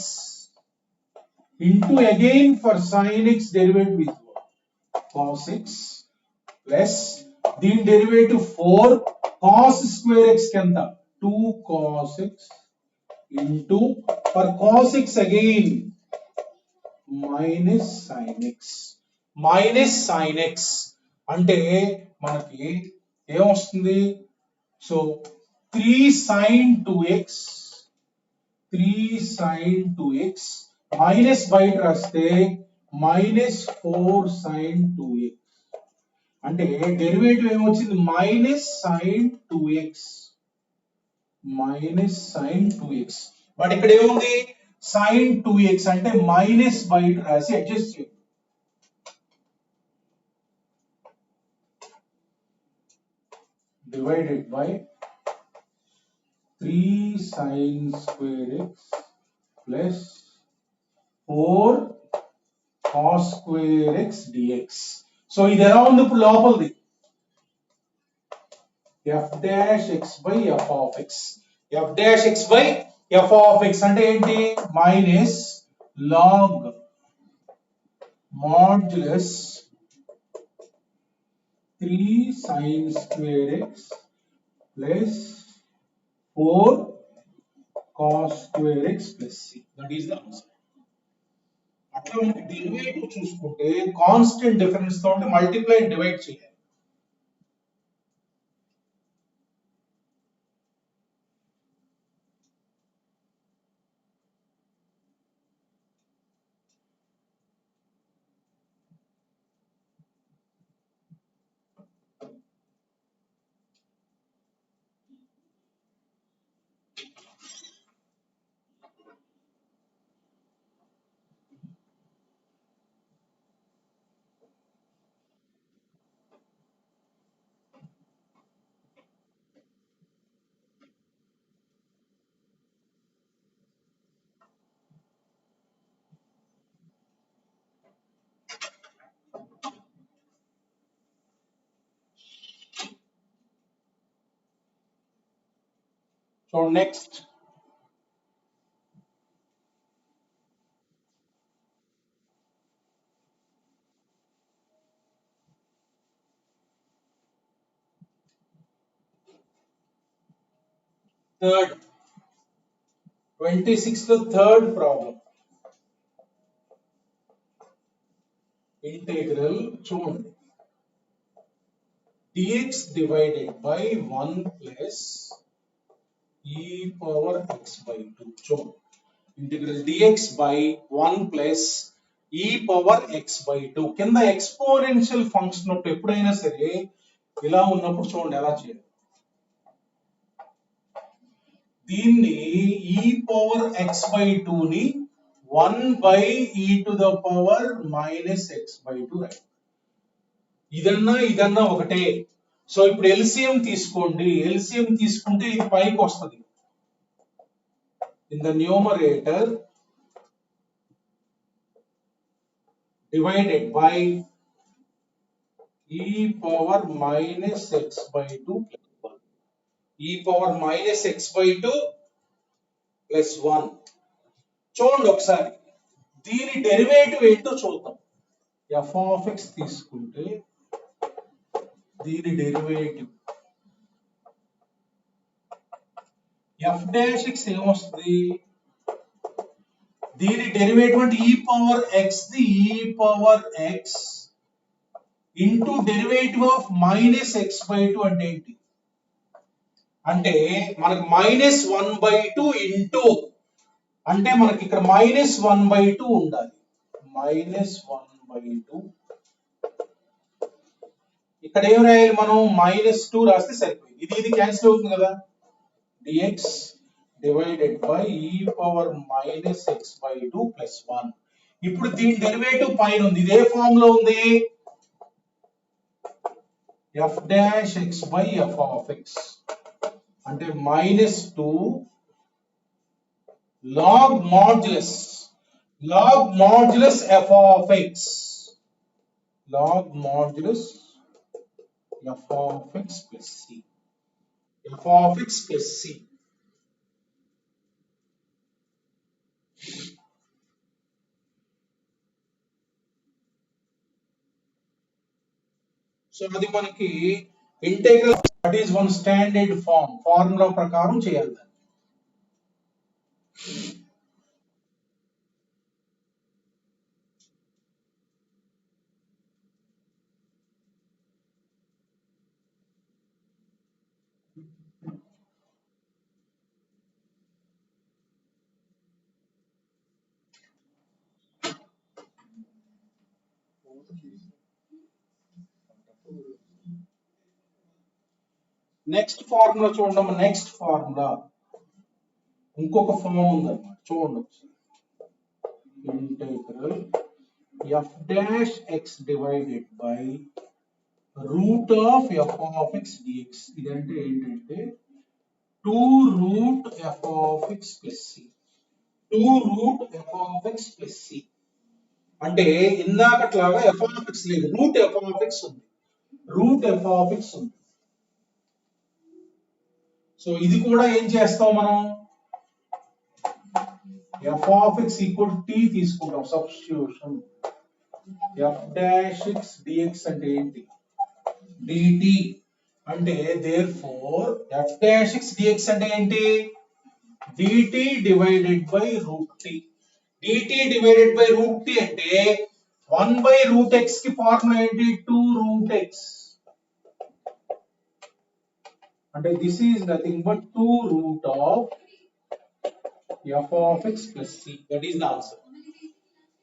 into again for sin x derivative is cos x plus దీని డెరివేటివ్ 4 cos square x ఎంత 2 cos x into for cos x again minus sin x, minus sin x అంటే మనకి ఏమొస్తుంది, సో 3 sin 2x మైనస్ బయట రాస్తే మైనస్ 4 sin 2x అంటే డెరివేటివ్ ఏమొచ్చింది మైనస్ sin 2x, బట్ ఇక్కడ ఏముంది sin 2x అంటే మైనస్ బయట రాసి అడ్జస్ట్ చేయండి. divided by 3 sin square x plus 4 cos square x dx. So ఇది ఎలా ఉంది ఇప్పుడు లోపలిది f dash x by f of x, f dash x by f of x అంటే ఏంటి minus log modulus 3 sin square x plus 4 cos square x plus c. That is the answer. అట్లా మనకి డెరివేటివ్ చూసుకుంటే కాన్స్టెంట్ డిఫరెన్స్ తో మల్టిప్లై అండ్ డివైడ్ చేయాలి. So next, third 26th third problem. Integral చూడండి dx divided by 1 plus e power x by 2. చూడండి integral dx by 1 plus e power x by 2. కింద ఎక్స్పోనెన్షియల్ ఫంక్షన్ ఎప్పుడైనా సరే ఇలా ఉన్నప్పుడు చూడండి ఎలా చేయాలి. దీన్ని e power x by 2 ని 1 by e to the power minus x by 2 right. ఇదన్నా ఒకటే. సో ఇప్పుడు ఎల్సిఎం తీసుకోండి. ఎల్సిఎం తీసుకుంటే ఇది పైకి వస్తుంది. In the numerator divided by e power minus x by 2 plus 1. e power minus x by 2 plus 1. చూడండి ఒకసారి దీని డెరివేటివ్ ఏంటో చూద్దాం. f of x తీసుకుంటే దీని డెరివేటివ్ f dash x ఏమొస్తుంది. దీని డెరివేటివ్ అంటే e power x the e power x into derivative of minus x by 2 అంటే ఏంటి అంటే మనకి మైనస్ 1 బై 2 ఇంటూ అంటే మనకి ఇక్కడ మైనస్ 1 బై 2 ఉండాలి. మైనస్ 1 బై 2 ఇక్కడ ఏం రాయాలి మనం మైనస్ 2 రాస్తే సరిపోయింది. ఇది క్యాన్సిల్ అవుతుంది కదా. dx divided by e power minus x by 2 plus 1. ఇప్పుడు దీని డెరివేటివ్ పైన ఉంది. ఇదే ఫామ్ లో ఉంది. f dash x by f of x అంటే minus 2 log modulus f of x log modulus f of x plus c f of x plus c. So అది మనకి integral that is one standard formula ప్రకారం చేయాలి. నెక్స్ట్ ఫార్ములా చూడండి. నెక్స్ట్ ఫార్ములా ఇంకొక ఫార్మ్ ఉందన్నమాట. చూడండి integral f dash x divided by root of f of x dx. ఇదంటే ఏంటంటే 2 root f of x plus c 2 root f of x plus c అంటే ఇందాకట్లాగా f of x లేదు, రూట్ f of x ఉంది. రూట్ f of x ఉంది. సో ఇది కూడా ఏం చేస్తాం మనం f of x equal t తీసుకుంటాం substitution. f dash x dx అంటే ఏంటి dt అంటే therefore f dash x dx అంటే ఏంటి dt divided by root t dt divided by root t అంటే 1 by root x కి ఫార్ములా ఏంటి 2 root x అంటే this is nothing but 2 root of f of x plus c that is the answer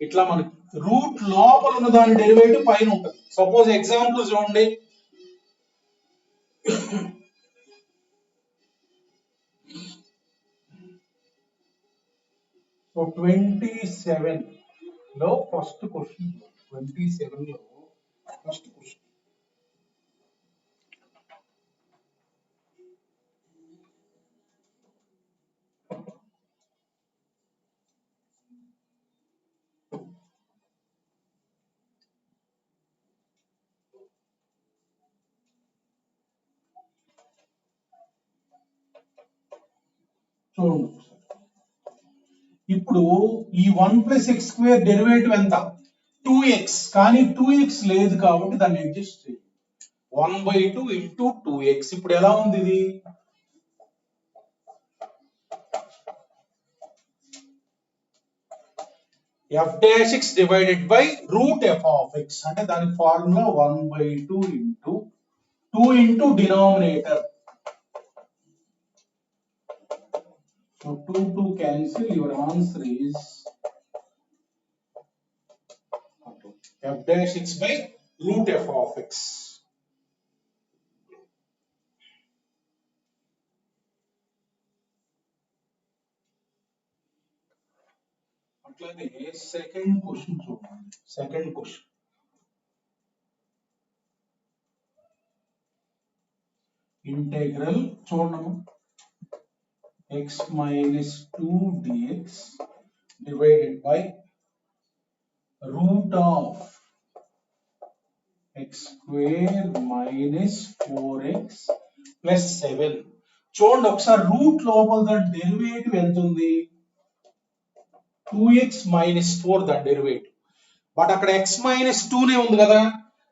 ఇట్లా మనకి రూట్ లోపల ఉన్న దాని డెరివేటివ్ పైన ఉంటుంది సపోజ్ ఎగ్జాంపుల్ చూడండి సో 27 లో ఫస్ట్ క్వశ్చన్ 27 లో ఫస్ట్ క్వశ్చన్ చూడండి ఇప్పుడు ఈ 1 ప్లస్ ఎక్స్ స్క్వేర్ డెరివేటివ్ ఎంత 2x కానీ 2x లేదు కాబట్టి దాన్ని అడ్జస్ట్ చేయండి 1/2 ఇంటూ 2x ఇప్పుడు ఎలా ఉంది ఇది f dash x divided by root f of x అంటే దాని formula 1/2 into 2 into denominator so 2 cancel your answer is f dash x by root f of x అట్లానే సెకండ్ క్వశ్చన్ చూడండి సెకండ్ క్వశ్చన్ ఇంటెగ్రల్ చూడము x minus 2 dx divided by root of x square minus 4x plus 7 చూడండి ఒకసారి రూట్ లోపల దాని డెరివేటివ్ ఎంత ఉంది 2x minus 4 దాని డెరివేటివ్ బట్ అక్కడ x minus 2 నే ఉంది కదా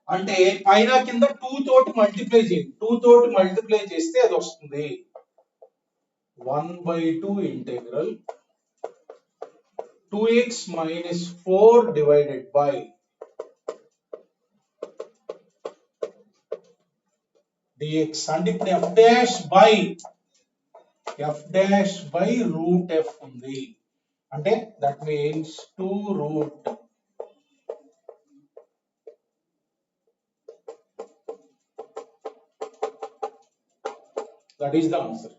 అంటే పైన కింద 2 తోటి మల్టిప్లై చేయండి 2 తోటి మల్టిప్లై చేస్తే అది వస్తుంది 1/2 integral 2x minus 4 divided by dx అంటే ఇప్పుడు f dash by root f ఉంది అంటే that means 2 root that is the answer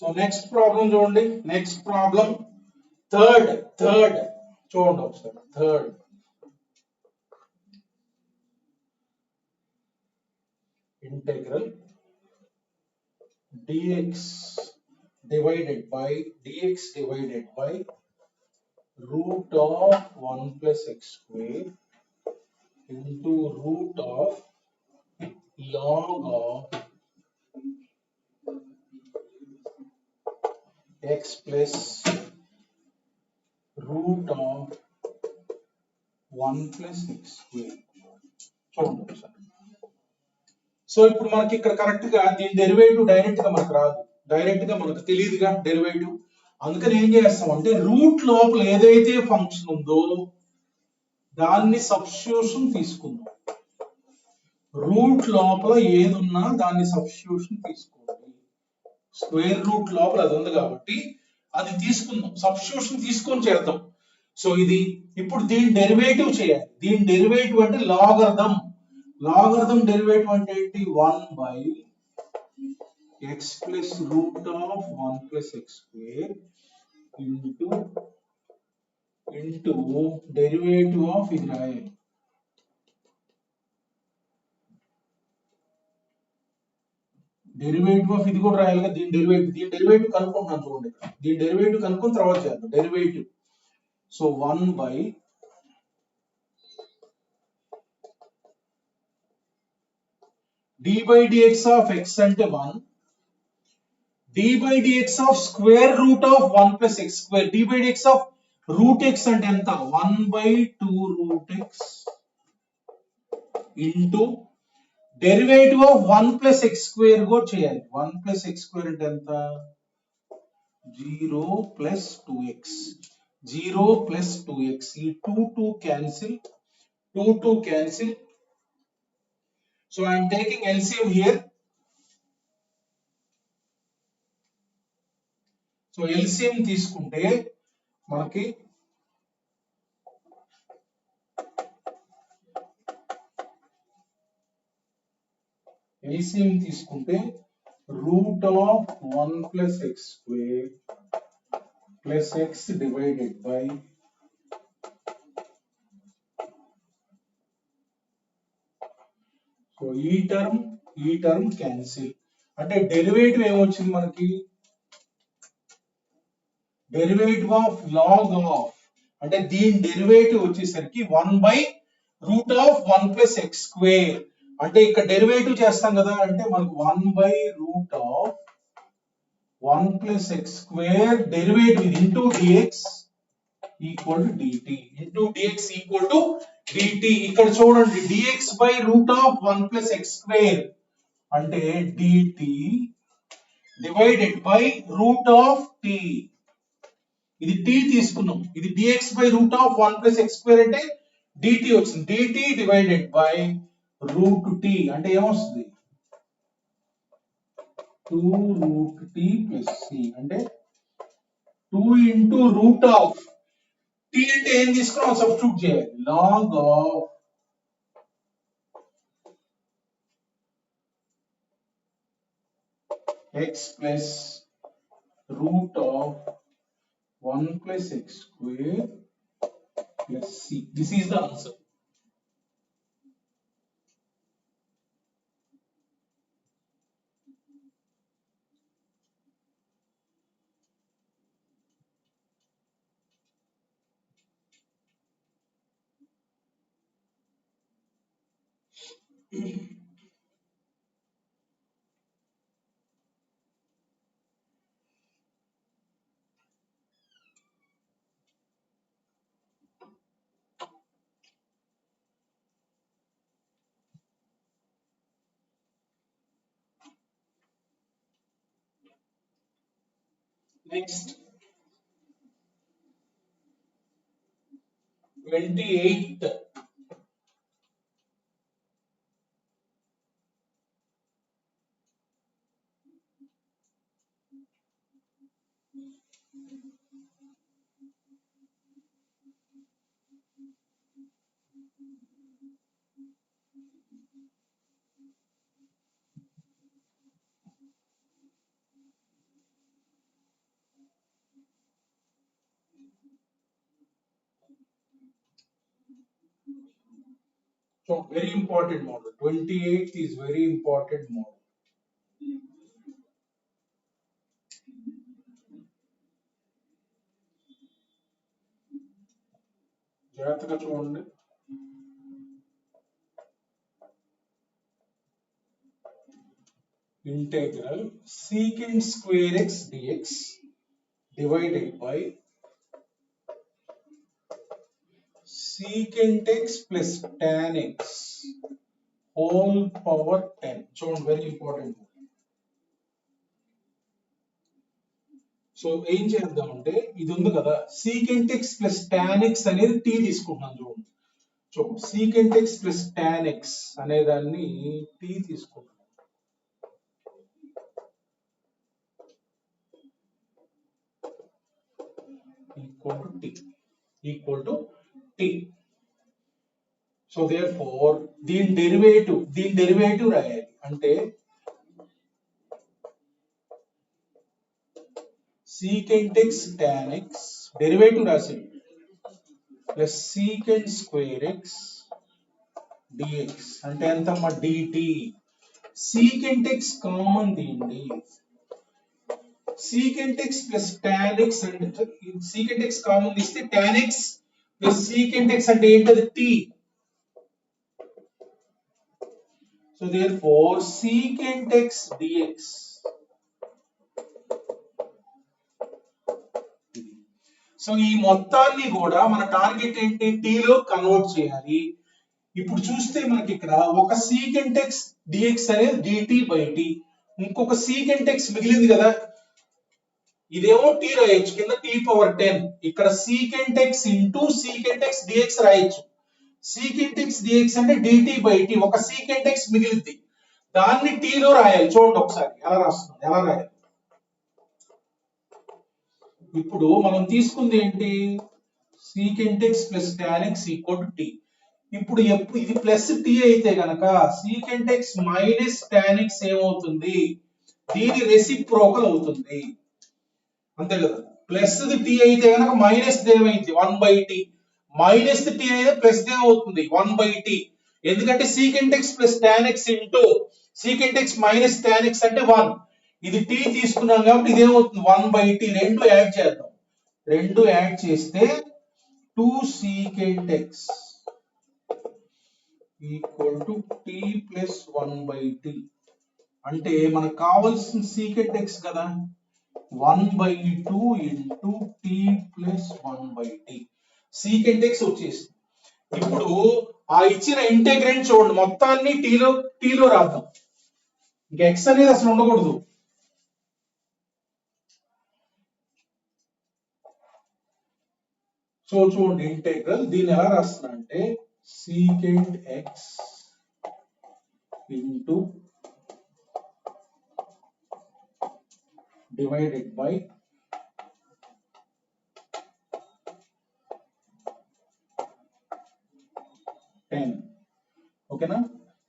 so next problem చూడండి నెక్స్ట్ ప్రాబ్లం థర్డ్ చూడండి ఒకసారి third integral dx divided by root of 1 plus x square into root of log of x plus root of 1 plus x square చూడండి ఒకసారి సో ఇప్పుడు మనకి ఇక్కడ కరెక్ట్ గా దీని డెరివేటివ్ డైరెక్ట్ గా మనకు రాదు డైరెక్ట్ గా మనకు తెలియదుగా డెరివేటివ్ అందుకని ఏం చేస్తాం అంటే రూట్ లోపల ఏదైతే ఫంక్షన్ ఉందో దాన్ని సబ్స్టిట్యూషన్ తీసుకుందాం రూట్ లోపల ఏది ఉన్నా దాన్ని సబ్స్టిట్యూషన్ తీసుకోండి స్క్వేర్ రూట్ లోపల అది ఉంది కాబట్టి అది తీసుకుందాం సబ్స్టిట్యూషన్ తీసుకొని చేద్దాం సో ఇది ఇప్పుడు దీని డెరివేటివ్ చేయాలి దీని డెరివేటివ్ అంటే లాగరిథం డెరివేటివ్ అంటే ఏంటి 1 by x plus root of 1 plus x square into derivative of ఇది రాయాలి డెరివేటివ్ ఆఫ్ ఇది కూడా రాయాలిగా, దీని డెరివేటివ్ కనుక్కుంటున్నాను చూడండి. దీని డెరివేటివ్ కనుక్కుని తర్వాత చేద్దాం derivative. So 1 by d by dx of x అంటే 1, d by dx of square root of 1 plus x square, d by dx of root x అంటే ఎంత 1 by 2 root x into derivative of 1 plus x square కూడా చేయాలి. 1 plus x square అంటే ఎంత 0 plus 2x, 0 plus 2x, ఈ 2 cancel, 2 cancel. So I am taking LCM here. So LCM తీసుకుంటే మనకి LCM తీసుకుంటే root of 1 plus x square plus x divided by so ఈ టర్మ్ క్యాన్సిల్. అంటే డెరివేటివ్ ఏమొచ్చింది మనకి డెరివేటివ్ ఆఫ్ log ఆఫ్, అంటే దీని డెరివేటివ్ వచ్చేసరికి 1 by root of 1 plus x square. అంటే ఇక్కడ డెరివేటివ్ చేస్తాం కదా, అంటే మనకు 1 by root of 1 plus x square derivative into dx equal to dt, into dx equal to dt. ఇక్కడ చూడండి dx by root of 1 plus x square అంటే dt divided by root of t. ఇది t తీసుకున్నాం, ఇది dx by root of 1 plus x square అంటే dt వచ్చింది, dt divided by root t అంటే ఏమొస్తుంది 2 root t plus c అంటే 2 into root of t అంటే ఏం తీసుకున్నాం సబ్స్టిట్యూట్ చేయాలి, log of x plus root of 1 plus x square plus c. This is the answer. Next 28th so very important model. 28th is very important model. జాగ్రత్తగా చూడండి. Integral secant square x dx divided by secant x plus tan x whole power 10. చూడండి very important. సో ఏం చేద్దామంటే ఇది ఉంది కదా secant x plus tan x అనేది t తీసుకుంటున్నాం చూడండి. So secant x plus tan x అనే దాన్ని t తీసుకుంటున్నాం. equal to t. So therefore దీని డెరివేటివ్ రాయాలి, అంటే secant x tan x derivative రాసేది plus secant square x dx అంటే ఎంతమ్మా dt. secant x కామన్ తీయండి. secant x plus tan x అంటే secant x కామన్ తీస్తే tan x plus secant x అంటే ఏంటది t. So therefore secant x dx. So ఈ మొత్తాన్ని కూడా మన టార్గెట్ ఏంటి t లో కన్వర్ట్ చేయాలి. ఇప్పుడు చూస్తే మనకి ఇక్కడ ఒక secant x dx అనేది dt by t, ఇంకొక secant x మిగిలింది కదా, ఇదేమో t రాయొచ్చు కింద t పవర్ 10, ఇక్కడ secant x into secant x dx రాయొచ్చు. secant x dx అంటే dt by t, ఒక secant x మిగిలింది దాన్ని t లో రాయాలి. చూడండి ఒకసారి ఎలా రాస్తున్నాం, ఎలా రాయాలి. ఇప్పుడు మనం తీసుకుంది ఏంటి secant x plus tan x equal to t. ఇప్పుడు ఇది ప్లస్ t అయితే గనక secant x minus tan x ఏమవుతుంది, దీని రెసిప్రోకల్ అవుతుంది అంతే కదా. ప్లస్ ది t అయితే గనక మైనస్ ఏమైంది 1/t, మైనస్ ది t అయితే ప్లస్ ఏమవుతుంది 1/t. ఎందుకంటే secant x plus tan x into secant x minus tan x అంటే 1, ఇది t తీసుకున్నాం కాబట్టి ఇదేమవుతుంది 1/t. రెండు యాడ్ చేద్దాం, రెండు యాడ్ చేస్తే 2 secant x equal to t plus 1/t. అంటే మనకు కావాల్సిన secant x కదా 1/2 into t plus 1/t. secant x వచ్చేసింది. ఇప్పుడు ఆ ఇచ్చిన ఇంటెగ్రెంట్ చూడండి మొత్తాన్ని t లో రాద్దాం, ఇంక x అనేది అసలు ఉండకూడదు. సో చూడండి ఇంటెగ్రల్ దీన్ని ఎలా రాస్తున్నా అంటే secant x into divided by ఓకేనా.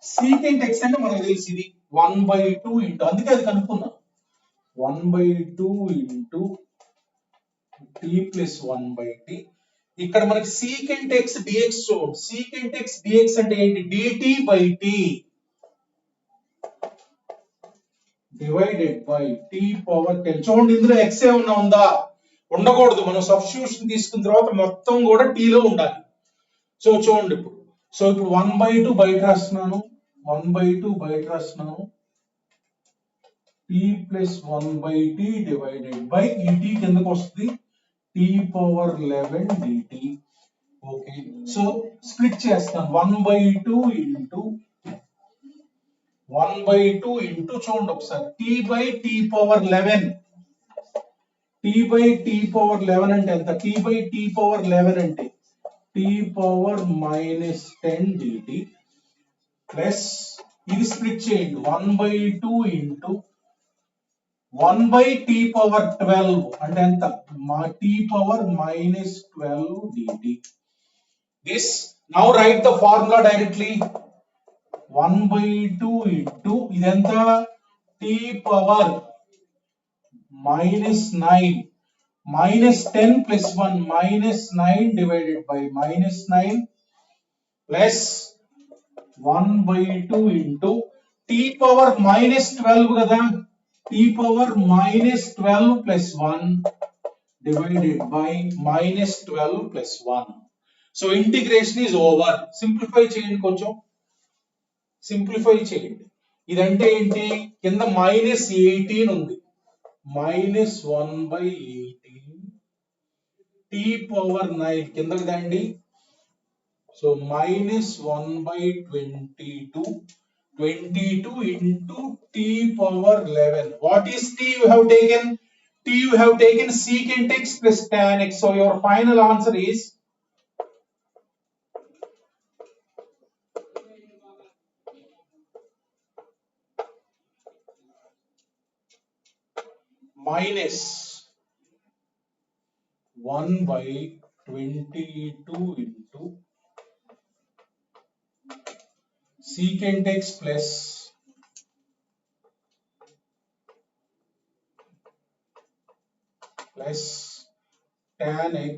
secant x అంటే మనకు తెలుసు ఇది 1/2 into, అందుకే అది కనుక్కున్నా 1/2 into t plus 1/t. ఇక్కడ మనకి secant x dx చూడండి, secant x dx అంటే ఏంటి dt by t divided by t power 10. చూడండి ఇందులో x ఏమన్నా ఉందా, ఉండకూడదు. మనం సబ్స్టిట్యూషన్ తీసుకున్న తర్వాత మొత్తం కూడా t లో ఉండాలి. సో చూడండి ఇప్పుడు 1/2 బయట రాస్తున్నాను, 1/2 బయట రాస్తున్నాను, t plus 1/t divided by ఈ t కిందకు వస్తుంది t power 11 dt. Okay, so split చేస్తాను 1/2 ఇంటూ 1/2 ఇంటూ చూడండి ఒకసారి t by t power 11, t by t power 11 అంటే ఎంత, t బై t పవర్ 11 అంటే t power minus 10 dt plus ఇది స్ప్లిట్ చేయండి 1/2 ఇంటూ 1/t పవర్ 12 అంటే ఎంత t power minus 12 dt. This now write the formula directly 1/2 into ఇదంతా t power minus 9 minus 10 plus 1 minus 9 divided by minus 9 plus 1/2 into t power minus 12 కదా, t power minus 12 plus 1 divided by minus 12 plus 1. So integration is over. Simplify చేయండి, కొంచెం సింప్లిఫై చేయండి. ఇదంటే ఏంటి కింద మైనస్ 18 ఉంది, minus 1/18 t పవర్ 9 కిందకి దండి. So minus 1/22 22 into t power 11. What is t you have taken? T you have taken secant x plus tan x. So your final answer is minus 1/22 into secant x plus tan x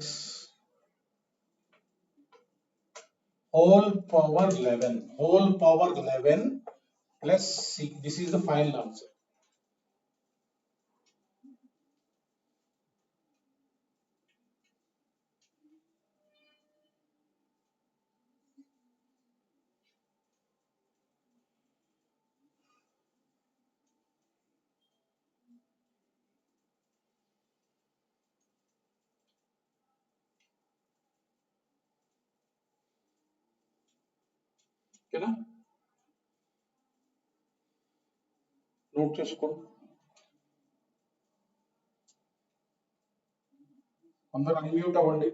whole power 11 plus C. This is the final answer. Okay, na? Note చేసుకోండి అందరూ అన్మ్యూట్ అవ్వండి.